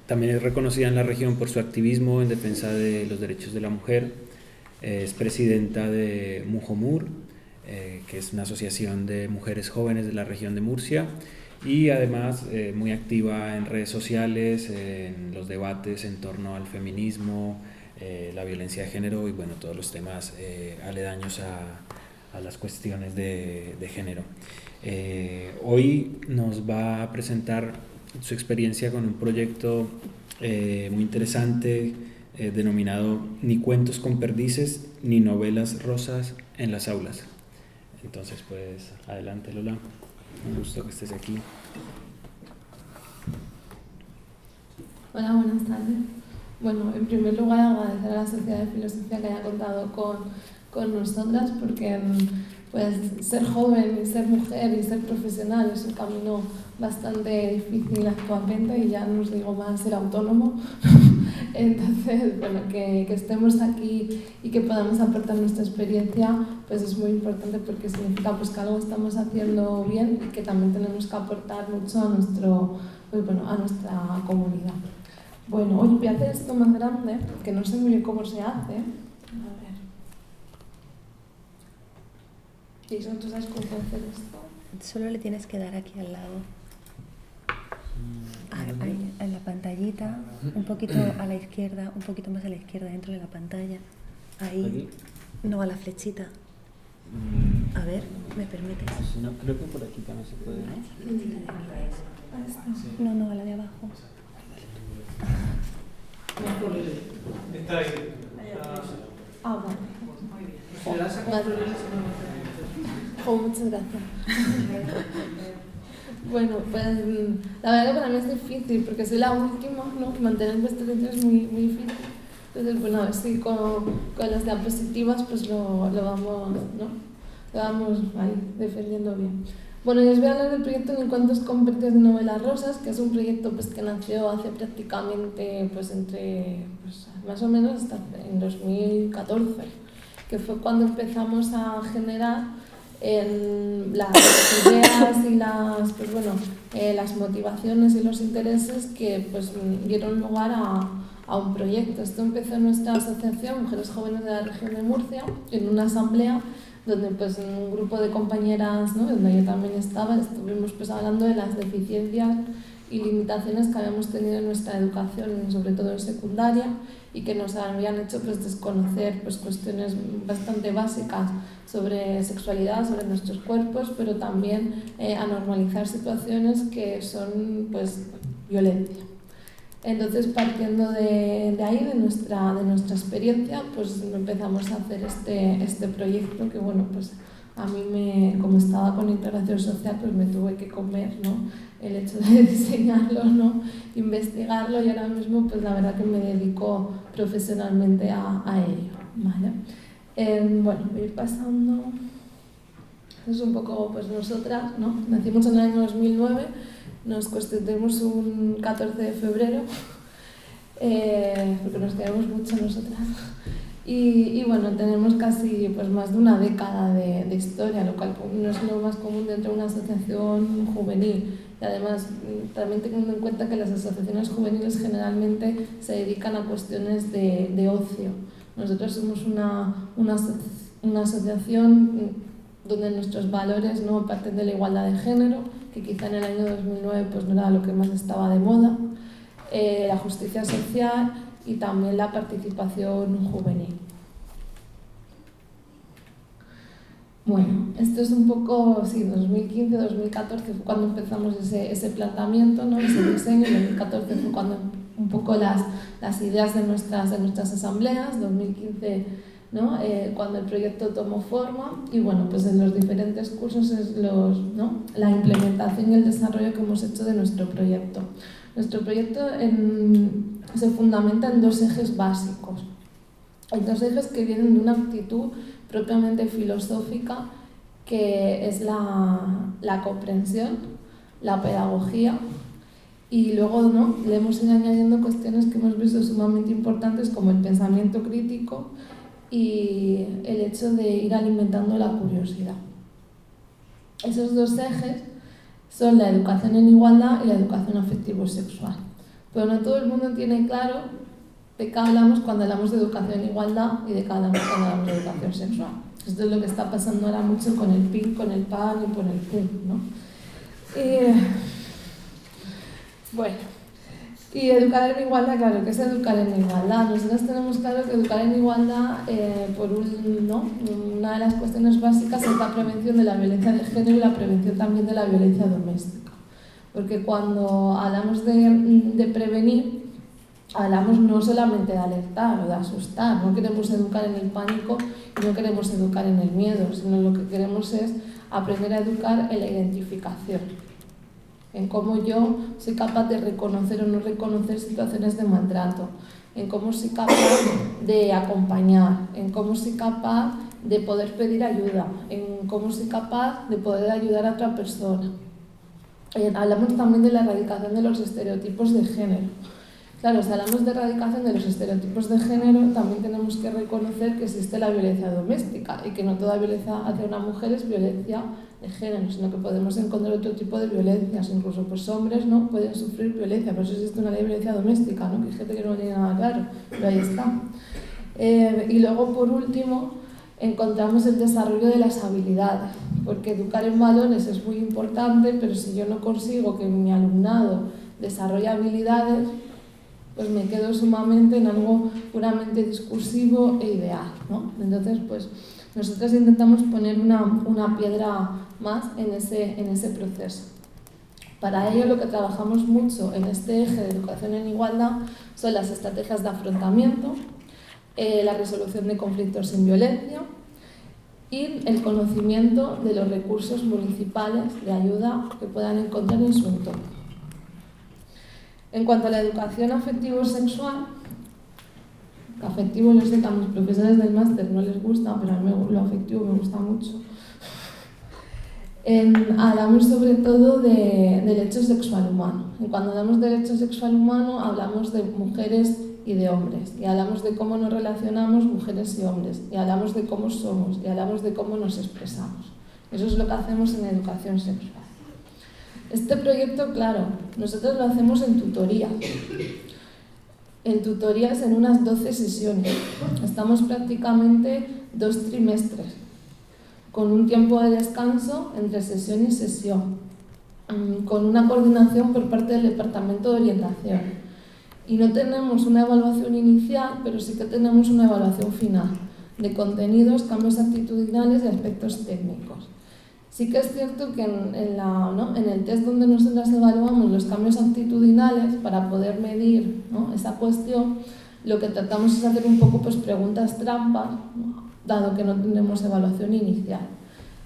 También es reconocida en la región por su activismo en defensa de los derechos de la mujer. Es presidenta de Mujomur, que es una asociación de mujeres jóvenes de la región de Murcia, y además muy activa en redes sociales, en los debates en torno al feminismo, la violencia de género y bueno, todos los temas aledaños a las cuestiones de género. Hoy nos va a presentar su experiencia con un proyecto muy interesante denominado Ni cuentos con perdices ni novelas rosas en las aulas. Entonces, pues, adelante, Lola. Un gusto que estés aquí. Hola, buenas tardes. Bueno, en primer lugar agradecer a la Sociedad de Filosofía que haya contado con nosotras, porque pues ser joven y ser mujer y ser profesional es un camino bastante difícil actualmente, y ya no os digo más ser autónomo. Entonces, bueno, que estemos aquí y que podamos aportar nuestra experiencia, pues es muy importante, porque significa pues que algo estamos haciendo bien y que también tenemos que aportar mucho a nuestra comunidad. Bueno, hoy voy a hacer esto más grande, que no sé muy bien cómo se hace. A ver. ¿Y tú sabes cómo hacer esto? Solo le tienes que dar aquí al lado. Ahí, en la pantallita, un poquito a la izquierda, un poquito más a la izquierda dentro de la pantalla. Ahí, no a la flechita. A ver, ¿me permites? No, creo que por aquí también se puede, ¿no? No, a la de abajo. Está ahí. Ah, vale. Muchas gracias. Bueno, pues la verdad que para mí es difícil, porque soy la última, ¿no? Mantener vuestro ritmo es muy difícil. Entonces, bueno, a ver si con las diapositivas pues lo vamos, ¿no? Lo vamos ahí defendiendo bien. Bueno, yo os voy a hablar del proyecto Ni cuentos con perdices de novelas rosas, que es un proyecto pues que nació hace prácticamente más o menos hasta en 2014, que fue cuando empezamos a generar las ideas y las motivaciones y los intereses que pues dieron lugar a un proyecto. Esto empezó en nuestra asociación Mujeres Jóvenes de la Región de Murcia, en una asamblea donde pues un grupo de compañeras, ¿no?, donde yo también estaba, estuvimos pues hablando de las deficiencias y limitaciones que habíamos tenido en nuestra educación, sobre todo en secundaria, y que nos habían hecho pues desconocer pues cuestiones bastante básicas sobre sexualidad, sobre nuestros cuerpos, pero también a normalizar situaciones que son pues violencia. Entonces, partiendo de ahí, de nuestra experiencia, pues empezamos a hacer este proyecto que, bueno, pues a mí, como estaba con integración social, pues me tuve que comer, ¿no?, el hecho de diseñarlo, ¿no?, investigarlo, y ahora mismo, pues la verdad que me dedico profesionalmente a ello, ¿vale? Bueno, voy a ir pasando. Es un poco, pues nosotras, ¿no?, nacimos en el año 2009. Nos constituimos un 14 de febrero, porque nos queremos mucho nosotras. Y bueno, tenemos casi pues más de una década de historia, lo cual no es lo más común dentro de una asociación juvenil. Y además, también teniendo en cuenta que las asociaciones juveniles generalmente se dedican a cuestiones de ocio. Nosotros somos una asociación donde nuestros valores no parten de la igualdad de género, que quizá en el año 2009 pues no era lo que más estaba de moda, la justicia social y también la participación juvenil. Bueno, esto es un poco, sí, 2015-2014 fue cuando empezamos ese planteamiento, ¿no?, ese diseño. 2014 fue cuando un poco las ideas de nuestras asambleas, 2015, ¿no?, cuando el proyecto tomó forma, y bueno, pues en los diferentes cursos es la implementación y el desarrollo que hemos hecho de nuestro proyecto. Nuestro proyecto se fundamenta en dos ejes básicos. Hay dos ejes que vienen de una actitud propiamente filosófica, que es la comprensión, la pedagogía, y luego, ¿no?, le hemos ido añadiendo cuestiones que hemos visto sumamente importantes, como el pensamiento crítico y el hecho de ir alimentando la curiosidad. Esos dos ejes son la educación en igualdad y la educación afectivo-sexual. pero no todo el mundo tiene claro de qué hablamos cuando hablamos de educación en igualdad y de qué hablamos cuando hablamos de educación sexual. Esto es lo que está pasando ahora mucho con el PIN, con el PAN y con el PUM, ¿no? Bueno, y educar en igualdad, claro, ¿qué es educar en igualdad? Nosotros tenemos claro que educar en igualdad, una de las cuestiones básicas es la prevención de la violencia de género y la prevención también de la violencia doméstica. Porque cuando hablamos de prevenir, hablamos no solamente de alertar o de asustar, no queremos educar en el pánico y no queremos educar en el miedo, sino lo que queremos es aprender a educar en la identificación, en cómo yo soy capaz de reconocer o no reconocer situaciones de maltrato, en cómo soy capaz de acompañar, en cómo soy capaz de poder pedir ayuda, en cómo soy capaz de poder ayudar a otra persona. Hablamos también de la erradicación de los estereotipos de género. Claro, si hablamos de erradicación de los estereotipos de género, también tenemos que reconocer que existe la violencia doméstica y que no toda violencia hacia una mujer es violencia de género, sino que podemos encontrar otro tipo de violencias, incluso pues hombres no pueden sufrir violencia, por eso existe una ley de violencia doméstica, ¿no? Que hay gente que no lo tiene nada claro, pero ahí está. Y luego, por último, encontramos el desarrollo de las habilidades, porque educar en valores es muy importante, pero si yo no consigo que mi alumnado desarrolle habilidades, pues me quedo sumamente en algo puramente discursivo e ideal, ¿no? Entonces, pues nosotros intentamos poner una piedra más en ese proceso. Para ello, lo que trabajamos mucho en este eje de educación en igualdad son las estrategias de afrontamiento, la resolución de conflictos sin violencia y el conocimiento de los recursos municipales de ayuda que puedan encontrar en su entorno. En cuanto a la educación afectivo-sexual, afectivo yo sé que a mis profesores del máster no les gusta, pero a mí lo afectivo me gusta mucho. Hablamos sobre todo de derecho sexual humano. Y cuando hablamos de derecho sexual humano hablamos de mujeres y de hombres, y hablamos de cómo nos relacionamos mujeres y hombres, y hablamos de cómo somos, y hablamos de cómo nos expresamos. Eso es lo que hacemos en educación sexual. Este proyecto, claro, nosotros lo hacemos en tutoría. En tutorías en unas 12 sesiones. Estamos prácticamente 2 trimestres, con un tiempo de descanso entre sesión y sesión, con una coordinación por parte del Departamento de Orientación. Y no tenemos una evaluación inicial, pero sí que tenemos una evaluación final, de contenidos, cambios actitudinales y aspectos técnicos. Sí que es cierto que en el test donde nosotras evaluamos los cambios actitudinales para poder medir, ¿no?, esa cuestión, lo que tratamos es hacer un poco pues, preguntas trampas, ¿no?, dado que no tenemos evaluación inicial.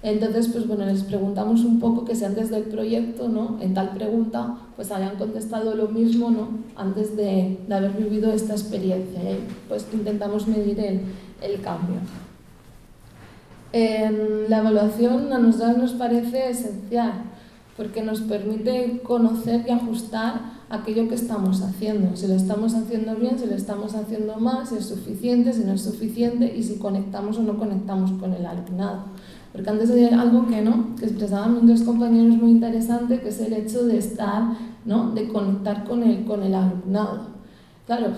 Entonces, pues bueno, les preguntamos un poco que si antes del proyecto, ¿no?, en tal pregunta, pues habían contestado lo mismo, ¿no?, antes de haber vivido esta experiencia. Y ahí, pues intentamos medir el cambio. La evaluación a nosotros nos parece esencial porque nos permite conocer y ajustar aquello que estamos haciendo, si lo estamos haciendo bien, si lo estamos haciendo mal, si es suficiente, si no es suficiente y si conectamos o no conectamos con el alumnado. Porque antes hay algo que expresaban mis dos compañeros muy interesante, que es el hecho de estar, ¿no?, de conectar con el alumnado. Claro,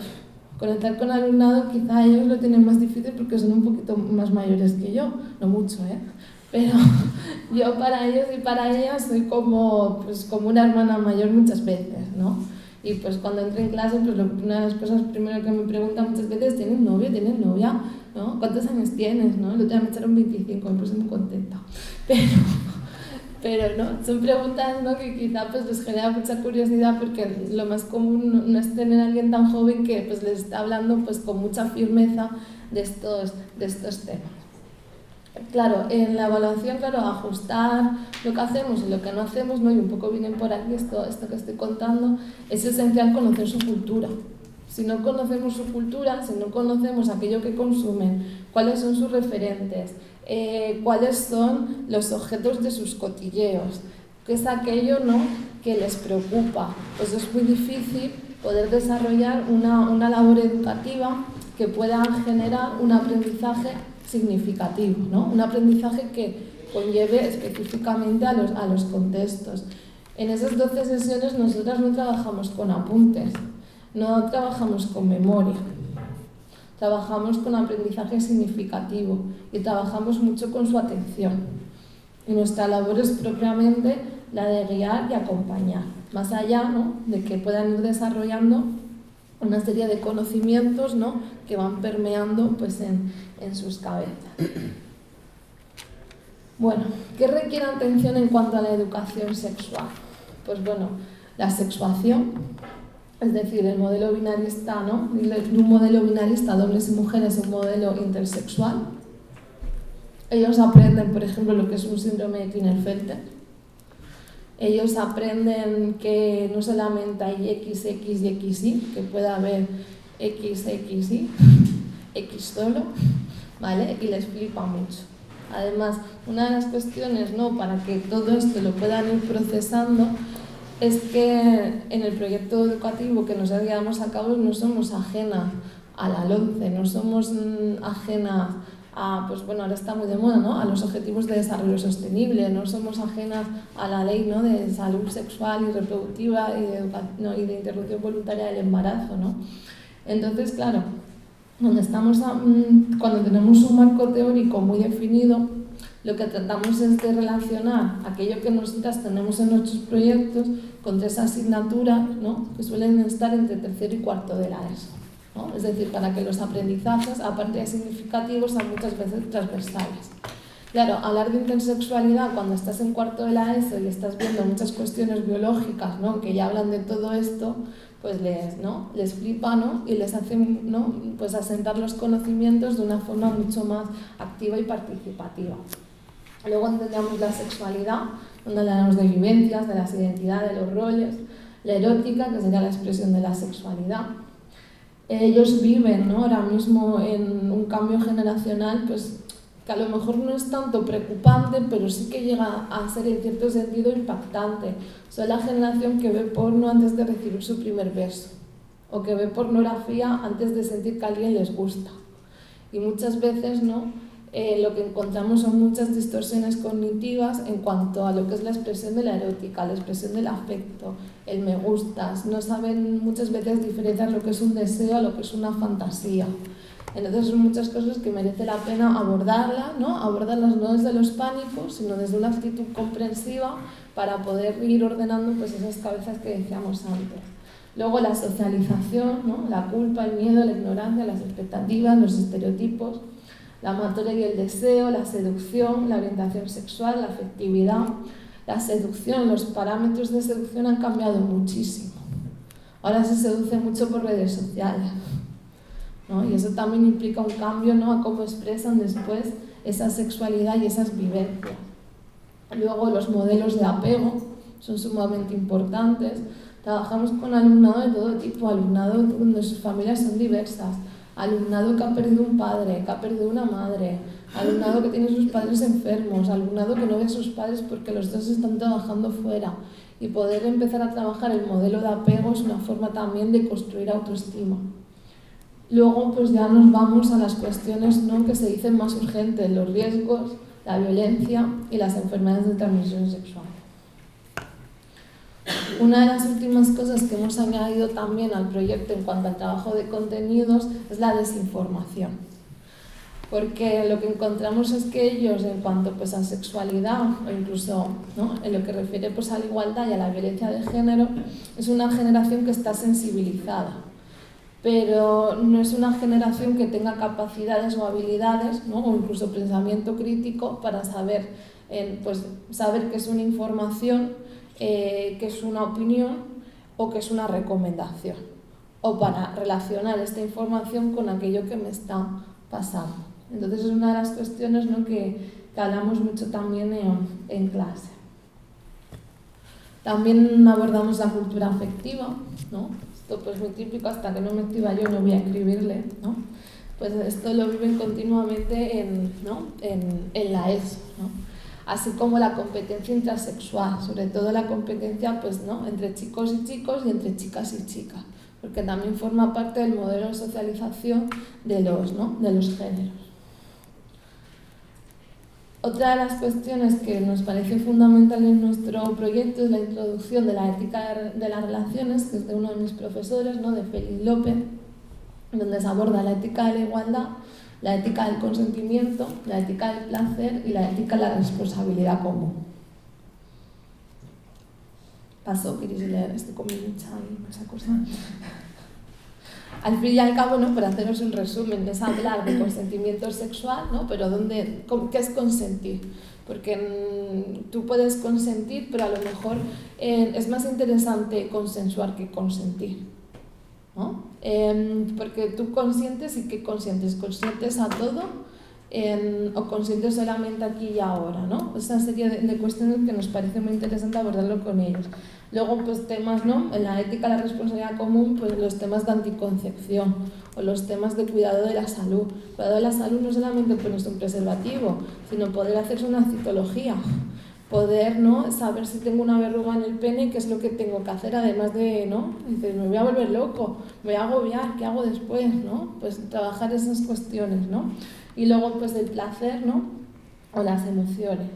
conectar con el alumnado quizá ellos lo tienen más difícil porque son un poquito más mayores que yo, no mucho, pero yo para ellos y para ellas soy como una hermana mayor muchas veces, ¿no? Y pues cuando entro en clase, pues una de las cosas primero que me preguntan muchas veces, ¿tienes novio? ¿Tienes novia? ¿No? ¿Cuántos años tienes? ¿No? El otro día me echaron 25, me puse muy contenta. Pero no, son preguntas, ¿no?, que quizá pues les genera mucha curiosidad porque lo más común no es tener a alguien tan joven que pues les está hablando pues con mucha firmeza de estos temas. Claro, en la evaluación, claro, ajustar lo que hacemos y lo que no hacemos, ¿no?, y un poco vienen por aquí esto que estoy contando, es esencial conocer su cultura. Si no conocemos su cultura, si no conocemos aquello que consumen, cuáles son sus referentes, cuáles son los objetos de sus cotilleos, qué es aquello, ¿no?, que les preocupa, pues es muy difícil poder desarrollar una labor educativa que pueda generar un aprendizaje significativo, ¿no?, un aprendizaje que conlleve específicamente a los contextos. En esas 12 sesiones nosotras no trabajamos con apuntes, no trabajamos con memoria, trabajamos con aprendizaje significativo y trabajamos mucho con su atención. Y nuestra labor es propiamente la de guiar y acompañar, más allá, ¿no?, de que puedan ir desarrollando una serie de conocimientos, ¿no?, que van permeando pues, en sus cabezas. Bueno, ¿qué requiere atención en cuanto a la educación sexual? Pues bueno, la sexuación, es decir, el modelo binarista, ¿no?, de un modelo binarista de hombres y mujeres a un modelo intersexual. Ellos aprenden, por ejemplo, lo que es un síndrome de Klinefelter. Ellos aprenden que no solamente hay X, X y XY, que puede haber X, XY, X solo, ¿vale? Y les flipa mucho. Además, una de las cuestiones, ¿no?, para que todo esto lo puedan ir procesando es que en el proyecto educativo que nosotros llevamos a cabo no somos ajenas a la LOMCE, no somos ajenas a, pues bueno, ahora está muy de moda, ¿no?, a los Objetivos de Desarrollo Sostenible, no somos ajenas a la ley, ¿no?, de salud sexual y reproductiva y de interrupción voluntaria del embarazo, ¿no? Entonces, claro, cuando tenemos un marco teórico muy definido, lo que tratamos es de relacionar aquello que nosotras tenemos en nuestros proyectos con 3 asignaturas, ¿no?, que suelen estar entre tercero y cuarto de la ESO, ¿no? Es decir, para que los aprendizajes, aparte de significativos, sean muchas veces transversales. Claro, hablar de intersexualidad cuando estás en cuarto de la ESO y estás viendo muchas cuestiones biológicas, ¿no?, que ya hablan de todo esto, pues les flipa, ¿no?, y les hace, ¿no?, pues asentar los conocimientos de una forma mucho más activa y participativa. Luego entendemos la sexualidad, donde hablamos de vivencias, de las identidades, de los roles, la erótica, que sería la expresión de la sexualidad. Ellos viven, ¿no?, ahora mismo en un cambio generacional, pues que a lo mejor no es tanto preocupante, pero sí que llega a ser en cierto sentido impactante. Son la generación que ve porno antes de recibir su primer beso, o que ve pornografía antes de sentir que a alguien les gusta. Y muchas veces, ¿no?, lo que encontramos son muchas distorsiones cognitivas en cuanto a lo que es la expresión de la erótica, la expresión del afecto, el me gustas. No saben muchas veces diferenciar lo que es un deseo a lo que es una fantasía. Entonces son muchas cosas que merece la pena abordarlas, ¿no?, abordarlas no desde los pánicos, sino desde una actitud comprensiva para poder ir ordenando pues, esas cabezas que decíamos antes. Luego la socialización, ¿no?, la culpa, el miedo, la ignorancia, las expectativas, los estereotipos, la amatoria y el deseo, la seducción, la orientación sexual, la afectividad. La seducción, los parámetros de seducción han cambiado muchísimo. Ahora se seduce mucho por redes sociales, ¿no?, y eso también implica un cambio, ¿no?, a cómo expresan después esa sexualidad y esas vivencias. Luego los modelos de apego son sumamente importantes. Trabajamos con alumnado de todo tipo, alumnado donde sus familias son diversas, alumnado que ha perdido un padre, que ha perdido una madre, alumnado que tiene sus padres enfermos, alumnado que no ve a sus padres porque los dos están trabajando fuera. Y poder empezar a trabajar el modelo de apego es una forma también de construir autoestima. Luego pues ya nos vamos a las cuestiones, ¿no?, que se dicen más urgentes, los riesgos, la violencia y las enfermedades de transmisión sexual. Una de las últimas cosas que hemos añadido también al proyecto en cuanto al trabajo de contenidos es la desinformación. Porque lo que encontramos es que ellos, en cuanto pues, a sexualidad, o incluso, ¿no?, en lo que refiere pues, a la igualdad y a la violencia de género, es una generación que está sensibilizada. Pero no es una generación que tenga capacidades o habilidades, ¿no?, o incluso pensamiento crítico para saber qué es una información, qué es una opinión o qué es una recomendación, o para relacionar esta información con aquello que me está pasando. Entonces es una de las cuestiones, ¿no?, que hablamos mucho también en clase. También abordamos la cultura afectiva, ¿no? Esto pues muy típico, hasta que no me activa yo no voy a escribirle, ¿no? Pues esto lo viven continuamente en la ESO, ¿no? Así como la competencia intrasexual, sobre todo la competencia pues, ¿no?, entre chicos y chicos y entre chicas y chicas, porque también forma parte del modelo de socialización de los géneros. Otra de las cuestiones que nos parece fundamental en nuestro proyecto es la introducción de la ética de las relaciones, que es de uno de mis profesores, ¿no? De Félix López, donde se aborda la ética de la igualdad, la ética del consentimiento, la ética del placer y la ética de la responsabilidad común. Paso, ¿queréis leer? Estoy con mi lucha y esa cosa. Al fin y al cabo, ¿no? Para haceros un resumen, es hablar de consentimiento sexual, ¿no? Pero ¿qué es consentir? Porque tú puedes consentir, pero a lo mejor es más interesante consensuar que consentir, ¿no? Porque tú consientes y ¿qué consientes? ¿Consientes a todo o consientes solamente aquí y ahora, ¿no? Esa serie de cuestiones que nos parece muy interesante abordarlo con ellos. Luego, pues temas, ¿no? En la ética de la responsabilidad común, pues los temas de anticoncepción o los temas de cuidado de la salud. Cuidado de la salud no solamente ponerse un preservativo, sino poder hacerse una citología, poder, ¿no? Saber si tengo una verruga en el pene, qué es lo que tengo que hacer, además de, ¿no? Dices, me voy a volver loco, me voy a agobiar, ¿qué hago después, ¿no? Pues trabajar esas cuestiones, ¿no? Y luego, pues el placer, ¿no? O las emociones.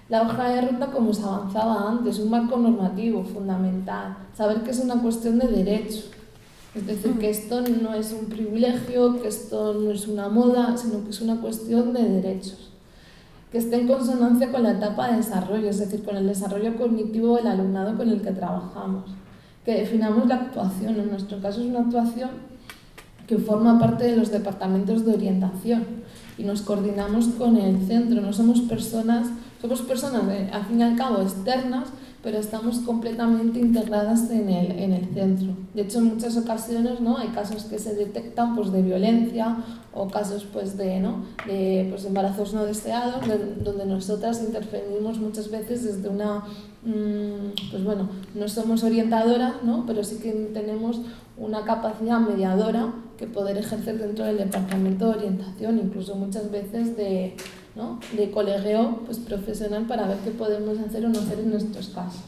La hoja de ruta, como os avanzaba antes, un marco normativo fundamental, saber que es una cuestión de derecho, es decir, que esto no es un privilegio, que esto no es una moda, sino que es una cuestión de derechos, que esté en consonancia con la etapa de desarrollo, es decir, con el desarrollo cognitivo del alumnado con el que trabajamos, que definamos la actuación, en nuestro caso es una actuación que forma parte de los departamentos de orientación y nos coordinamos con el centro, no somos personas al fin y al cabo externas, pero estamos completamente integradas en el centro. De hecho, en muchas ocasiones, ¿no? Hay casos que se detectan, pues, de violencia o casos, pues, de embarazos no deseados, donde nosotras intervenimos muchas veces desde una... pues bueno, no somos orientadoras, ¿no? Pero sí que tenemos una capacidad mediadora que poder ejercer dentro del departamento de orientación, incluso muchas veces de colegio, pues, profesional, para ver qué podemos hacer o no hacer en estos casos.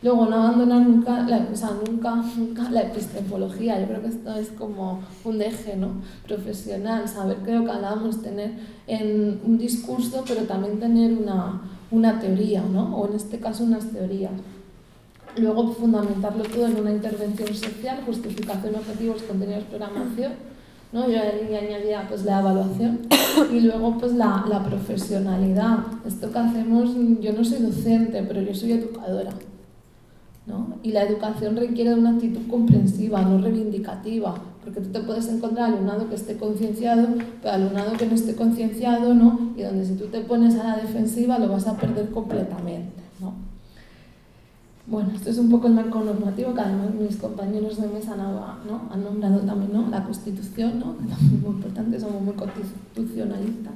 Luego, no abandonar nunca la epistemología. Yo creo que esto es como un eje, ¿no? Profesional, saber que lo que hablábamos, tener en un discurso, pero también tener una teoría, ¿no? O en este caso unas teorías. Luego, fundamentarlo todo en una intervención social, justificación, objetivos, contenidos, programación, ¿no? Yo ahí añadía, pues, la evaluación y luego, pues, la profesionalidad. Esto que hacemos, yo no soy docente, pero yo soy educadora, ¿no? Y la educación requiere de una actitud comprensiva, no reivindicativa, porque tú te puedes encontrar alumnado que esté concienciado, pero alumnado que no esté concienciado, ¿no? Y donde si tú te pones a la defensiva lo vas a perder completamente, ¿no? Bueno, esto es un poco el marco normativo, que además mis compañeros de mesa han nombrado también, ¿no? La Constitución, ¿no? Que también es muy importante, somos muy constitucionalistas,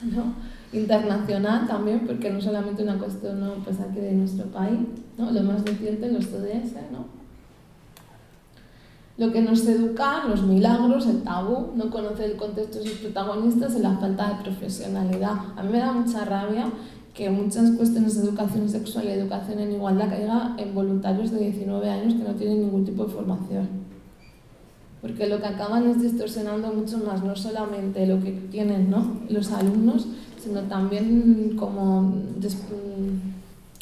¿no? Internacional también, porque no solamente una cuestión, ¿no? Pues aquí de nuestro país, ¿no? Lo más reciente, los ODS, ¿no? Lo que nos educa, los milagros, el tabú, no conocer el contexto de sus protagonistas y la falta de profesionalidad. A mí me da mucha rabia que muchas cuestiones de educación sexual y educación en igualdad caiga en voluntarios de 19 años que no tienen ningún tipo de formación. Porque lo que acaban es distorsionando mucho más, no solamente lo que tienen, ¿no? Los alumnos, sino también como,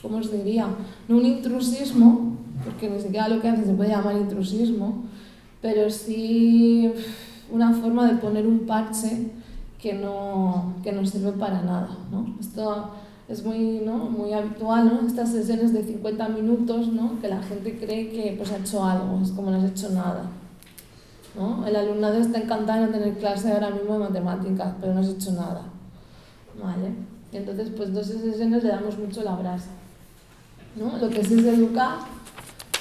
¿cómo os diría? No un intrusismo, porque ni siquiera lo que hace se puede llamar intrusismo, pero sí una forma de poner un parche que no sirve para nada, ¿no? Esto es muy, ¿no? Muy habitual, ¿no? Estas sesiones de 50 minutos, ¿no? Que la gente cree que, pues, ha hecho algo, es como no has hecho nada, ¿no? El alumnado está encantado de tener clase ahora mismo de matemáticas, pero no has hecho nada, ¿vale? Y entonces, pues, 2 sesiones le damos mucho la brasa, ¿no? Lo que sí es educar,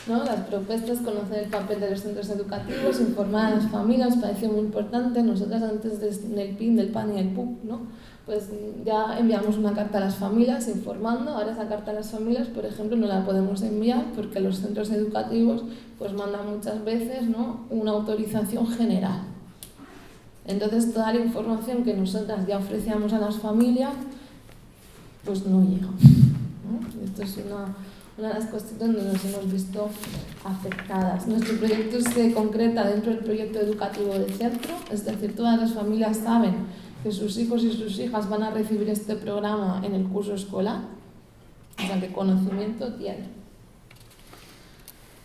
¿no? Las propuestas, conocer el papel de los centros educativos, informar a las familias, parece muy importante. Nosotras antes del PIN, del PAN y del PUC, ¿no? Pues ya enviamos una carta a las familias informando. Ahora esa carta a las familias, por ejemplo, no la podemos enviar porque los centros educativos, pues, mandan muchas veces, ¿no? Una autorización general. Entonces toda la información que nosotras ya ofrecíamos a las familias, pues no llega, ¿no? Esto es una de las cuestiones donde nos hemos visto afectadas. Nuestro proyecto se concreta dentro del proyecto educativo del centro, es decir, todas las familias saben que sus hijos y sus hijas van a recibir este programa en el curso escolar, o sea, qué conocimiento tienen.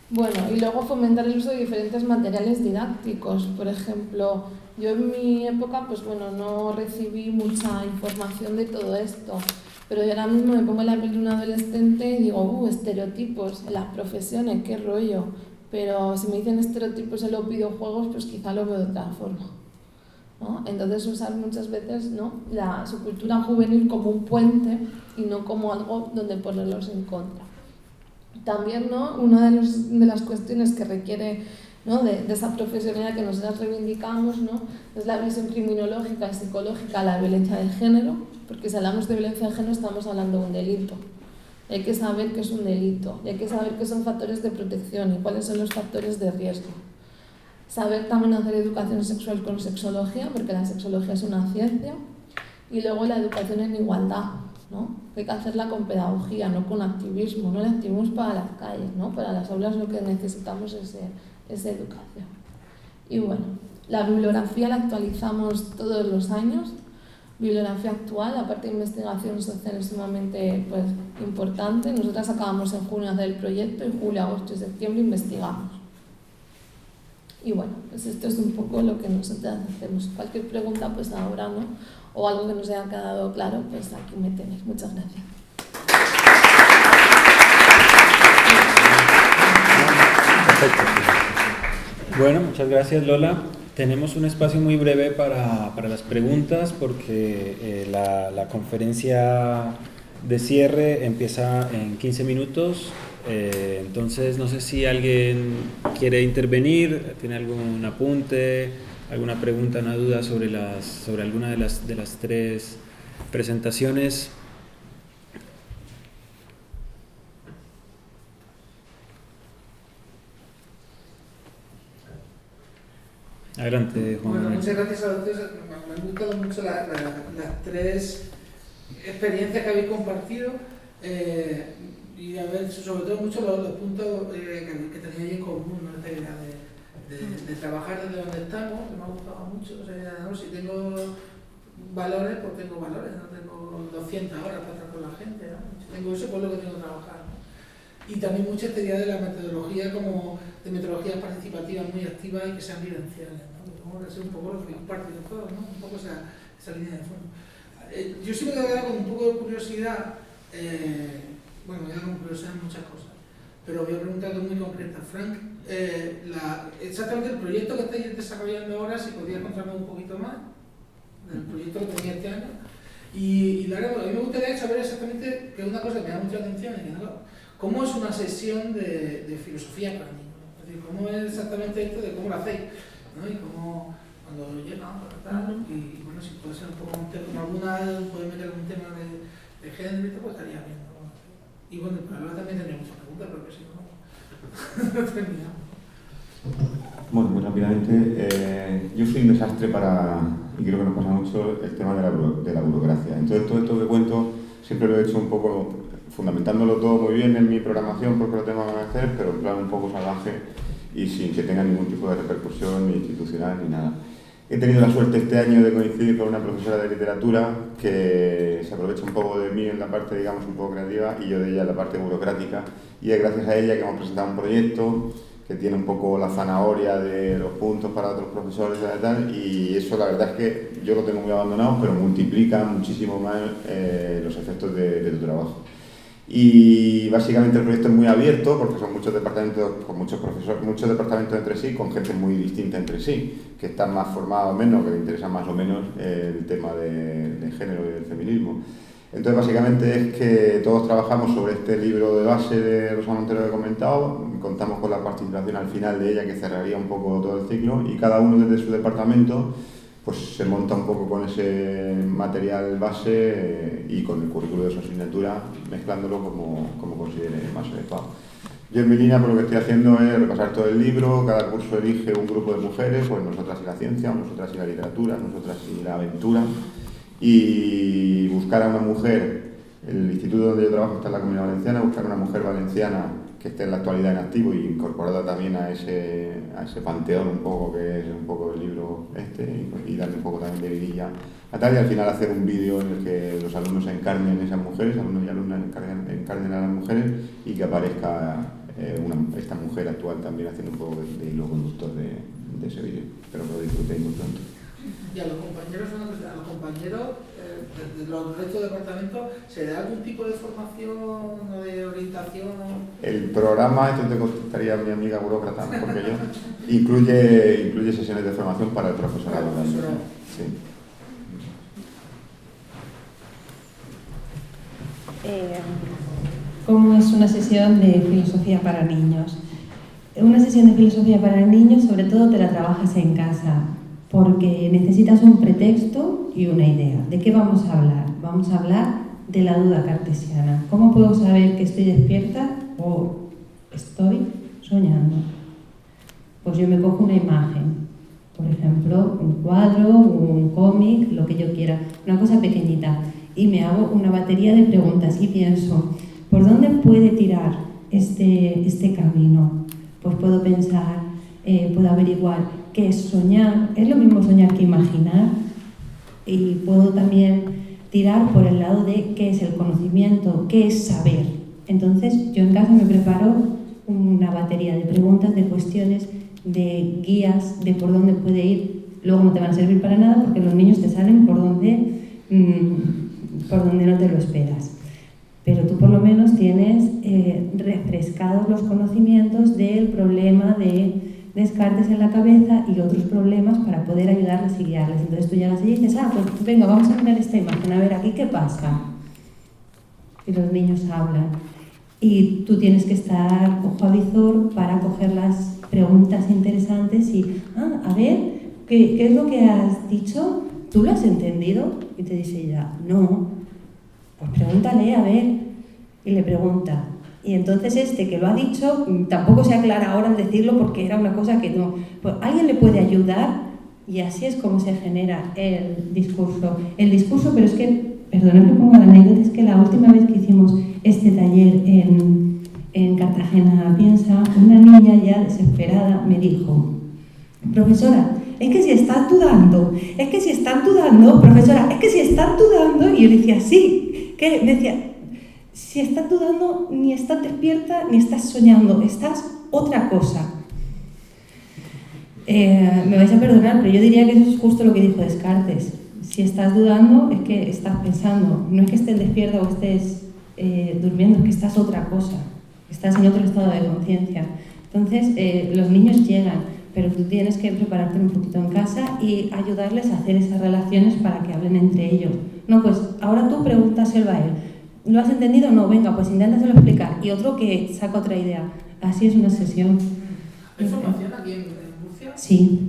Bueno, y luego fomentar el uso de diferentes materiales didácticos. Por ejemplo, yo en mi época, pues bueno, no recibí mucha información de todo esto, pero yo ahora mismo me pongo en la piel de un adolescente y digo, estereotipos en las profesiones, qué rollo. Pero si me dicen estereotipos en los videojuegos, pues quizá lo veo de otra forma, ¿no? Entonces usar muchas veces, ¿no?, su cultura juvenil como un puente y no como algo donde ponerlos en contra. También, ¿no?, una de las cuestiones que requiere, ¿no?, de esa profesionalidad que nosotras reivindicamos, ¿no?, es la visión criminológica y psicológica de la violencia de género, porque si hablamos de violencia de género estamos hablando de un delito. Hay que saber qué es un delito y hay que saber qué son factores de protección y cuáles son los factores de riesgo. Saber también hacer educación sexual con sexología, porque la sexología es una ciencia, y luego la educación en igualdad, ¿no? Hay que hacerla con pedagogía, no con activismo, no el activismo es para las calles, ¿no? Para las aulas lo que necesitamos es educación. Y bueno, la bibliografía la actualizamos todos los años, bibliografía actual, la parte de investigación social es sumamente, pues, importante. Nosotras acabamos en junio de hacer el proyecto y julio, agosto y septiembre investigamos. Y bueno, pues esto es un poco lo que nosotras hacemos. Cualquier pregunta, pues ahora, ¿no?, o algo que nos haya quedado claro, pues aquí me tenéis. Muchas gracias. Perfecto. Bueno, muchas gracias, Lola. Tenemos un espacio muy breve para las preguntas porque la conferencia de cierre empieza en 15 minutos. Entonces, no sé si alguien quiere intervenir, tiene algún apunte, alguna pregunta, una duda sobre alguna de las tres presentaciones. Adelante, Juan Manuel. Bueno, muchas gracias a ustedes. Me han gustado mucho las tres experiencias que habéis compartido. Y a ver, sobre todo mucho los puntos que tenéis en común, ¿no? Esta idea de trabajar desde donde estamos, que me ha gustado mucho. O sea, ¿no?, si tengo valores, pues tengo valores, no tengo 200 horas para estar con la gente, ¿no? Si tengo eso, pues lo que tengo que trabajar, ¿no? Y también mucha esta idea de la metodología, como de metodologías participativas muy activas y que sean vivenciales, ¿no? Como que sea un poco lo que comparten todos, ¿no? Un poco esa línea de fondo. Yo sí me he quedado con un poco de curiosidad. Bueno, me he quedado con curiosidad en muchas cosas, pero voy a preguntar algo muy concreta. Frank, exactamente el proyecto que estáis desarrollando ahora, si podrías contarme un poquito más del proyecto que tenía este año. Y Lara, a mí me gustaría saber exactamente, que es una cosa que me da mucha atención, ¿cómo es una sesión de filosofía para niños? Es decir, ¿cómo es exactamente esto de cómo lo hacéis? ¿No? Y cómo, cuando llegan, tal, y bueno, si puede ser un poco un tema, alguna puede meter algún tema de género y todo, pues estaría bien, ¿no? Y bueno, para luego también tendría muchas preguntas, pero que si no, no terminamos. Bueno, muy rápidamente, yo soy un desastre y creo que nos pasa mucho el tema de la burocracia. Entonces, todo esto que cuento siempre lo he hecho un poco fundamentándolo todo muy bien en mi programación porque lo tengo que hacer, pero en plan un poco salvaje y sin que tenga ningún tipo de repercusión ni institucional ni nada. He tenido la suerte este año de coincidir con una profesora de literatura que se aprovecha un poco de mí en la parte, digamos, un poco creativa y yo de ella en la parte burocrática, y es gracias a ella que hemos presentado un proyecto que tiene un poco la zanahoria de los puntos para otros profesores y tal, y eso la verdad es que yo lo tengo muy abandonado, pero multiplica muchísimo más los efectos de tu trabajo. Y básicamente el proyecto es muy abierto porque son muchos departamentos con muchos profesores, muchos departamentos entre sí, con gente muy distinta entre sí, que están más formados o menos, que les interesa más o menos el tema de género y del feminismo. Entonces básicamente es que todos trabajamos sobre este libro de base de Rosa Montero que he comentado, contamos con la participación al final de ella que cerraría un poco todo el ciclo, y cada uno desde su departamento pues se monta un poco con ese material base y con el currículo de su asignatura, mezclándolo como considere más adecuado. Yo en mi línea, por lo que estoy haciendo es repasar todo el libro, cada curso elige un grupo de mujeres, pues nosotras y la ciencia, nosotras y la literatura, nosotras y la aventura, y buscar a una mujer, el instituto donde yo trabajo está en la Comunidad Valenciana, buscar a una mujer valenciana que esté en la actualidad en activo y incorporada también a ese panteón un poco que es un poco el libro y darle un poco también de vidilla a tal, y al final hacer un vídeo en el que los alumnos encarnen esas mujeres, alumnos y alumnas encarnen a las mujeres, y que aparezca esta mujer actual también haciendo un poco de hilo conductor de ese vídeo. Espero que lo disfrutéis muy pronto. Y a los compañeros, de los restos de departamento, ¿se da algún tipo de formación o de orientación? El programa, esto te contestaría mi amiga burócrata mejor que yo, incluye sesiones de formación para el profesorado. Sí. ¿Cómo es una sesión de filosofía para niños? Una sesión de filosofía para niños, sobre todo, te la trabajas en casa, porque necesitas un pretexto y una idea. ¿De qué vamos a hablar? Vamos a hablar de la duda cartesiana. ¿Cómo puedo saber que estoy despierta o estoy soñando? Pues yo me cojo una imagen, por ejemplo, un cuadro, un cómic, lo que yo quiera, una cosa pequeñita, y me hago una batería de preguntas y pienso, ¿por dónde puede tirar este camino? Pues puedo pensar, puedo averiguar qué es soñar, es lo mismo soñar que imaginar, y puedo también tirar por el lado de qué es el conocimiento, qué es saber. Entonces yo en casa me preparo una batería de preguntas, de cuestiones, de guías, de por dónde puede ir. Luego no te van a servir para nada porque los niños te salen por donde no te lo esperas. Pero tú por lo menos tienes refrescados los conocimientos del problema de Descartes en la cabeza y otros problemas para poder ayudarles y guiarles. Entonces tú llegas y dices, pues venga, vamos a mirar esta imagen, a ver aquí qué pasa. Y los niños hablan. Y tú tienes que estar ojo a visor para coger las preguntas interesantes y, a ver, ¿qué es lo que has dicho? ¿Tú lo has entendido? Y te dice ella, no. Pues pregúntale, a ver. Y le pregunta. Y entonces que lo ha dicho tampoco se aclara ahora al decirlo porque era una cosa que no. Pues alguien le puede ayudar y así es como se genera el discurso. El discurso, pero es que, perdonad que ponga la anécdota, es que la última vez que hicimos este taller en Cartagena Piensa, una niña ya desesperada me dijo, profesora, es que si están dudando, profesora, es que si están dudando, y yo le decía, sí, que me decía, si estás dudando, ni estás despierta, ni estás soñando, estás otra cosa. Me vais a perdonar, pero yo diría que eso es justo lo que dijo Descartes. Si estás dudando, es que estás pensando, no es que estés despierta o estés durmiendo, es que estás otra cosa, estás en otro estado de conciencia. Entonces, los niños llegan, pero tú tienes que prepararte un poquito en casa y ayudarles a hacer esas relaciones para que hablen entre ellos. No, pues ahora tú pregúntaselo a él. ¿Lo has entendido? No, venga, pues inténtaselo explicar. Y otro que saca otra idea. Así es una sesión. ¿Hay formación aquí en Murcia? Sí.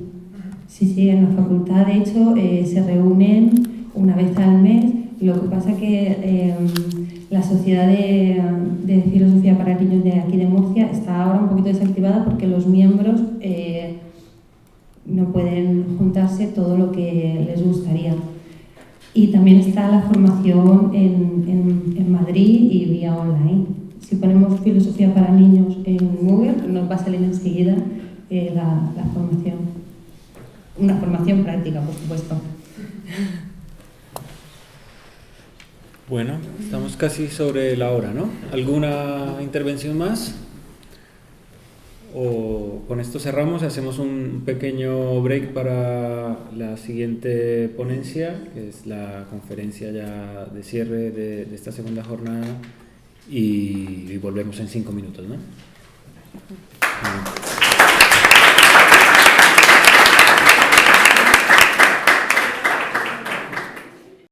Sí, en la facultad, de hecho, se reúnen una vez al mes. Lo que pasa que la Sociedad de Filosofía para Niños de aquí de Murcia está ahora un poquito desactivada porque los miembros no pueden juntarse todo lo que les gustaría. Y también está la formación en Madrid y vía online. Si ponemos filosofía para niños en Google, nos va a salir enseguida la formación. Una formación práctica, por supuesto. Bueno, estamos casi sobre la hora, ¿no? ¿Alguna intervención más? O con esto cerramos, hacemos un pequeño break para la siguiente ponencia, que es la conferencia ya de cierre de esta segunda jornada, y volvemos en 5 minutos, ¿no?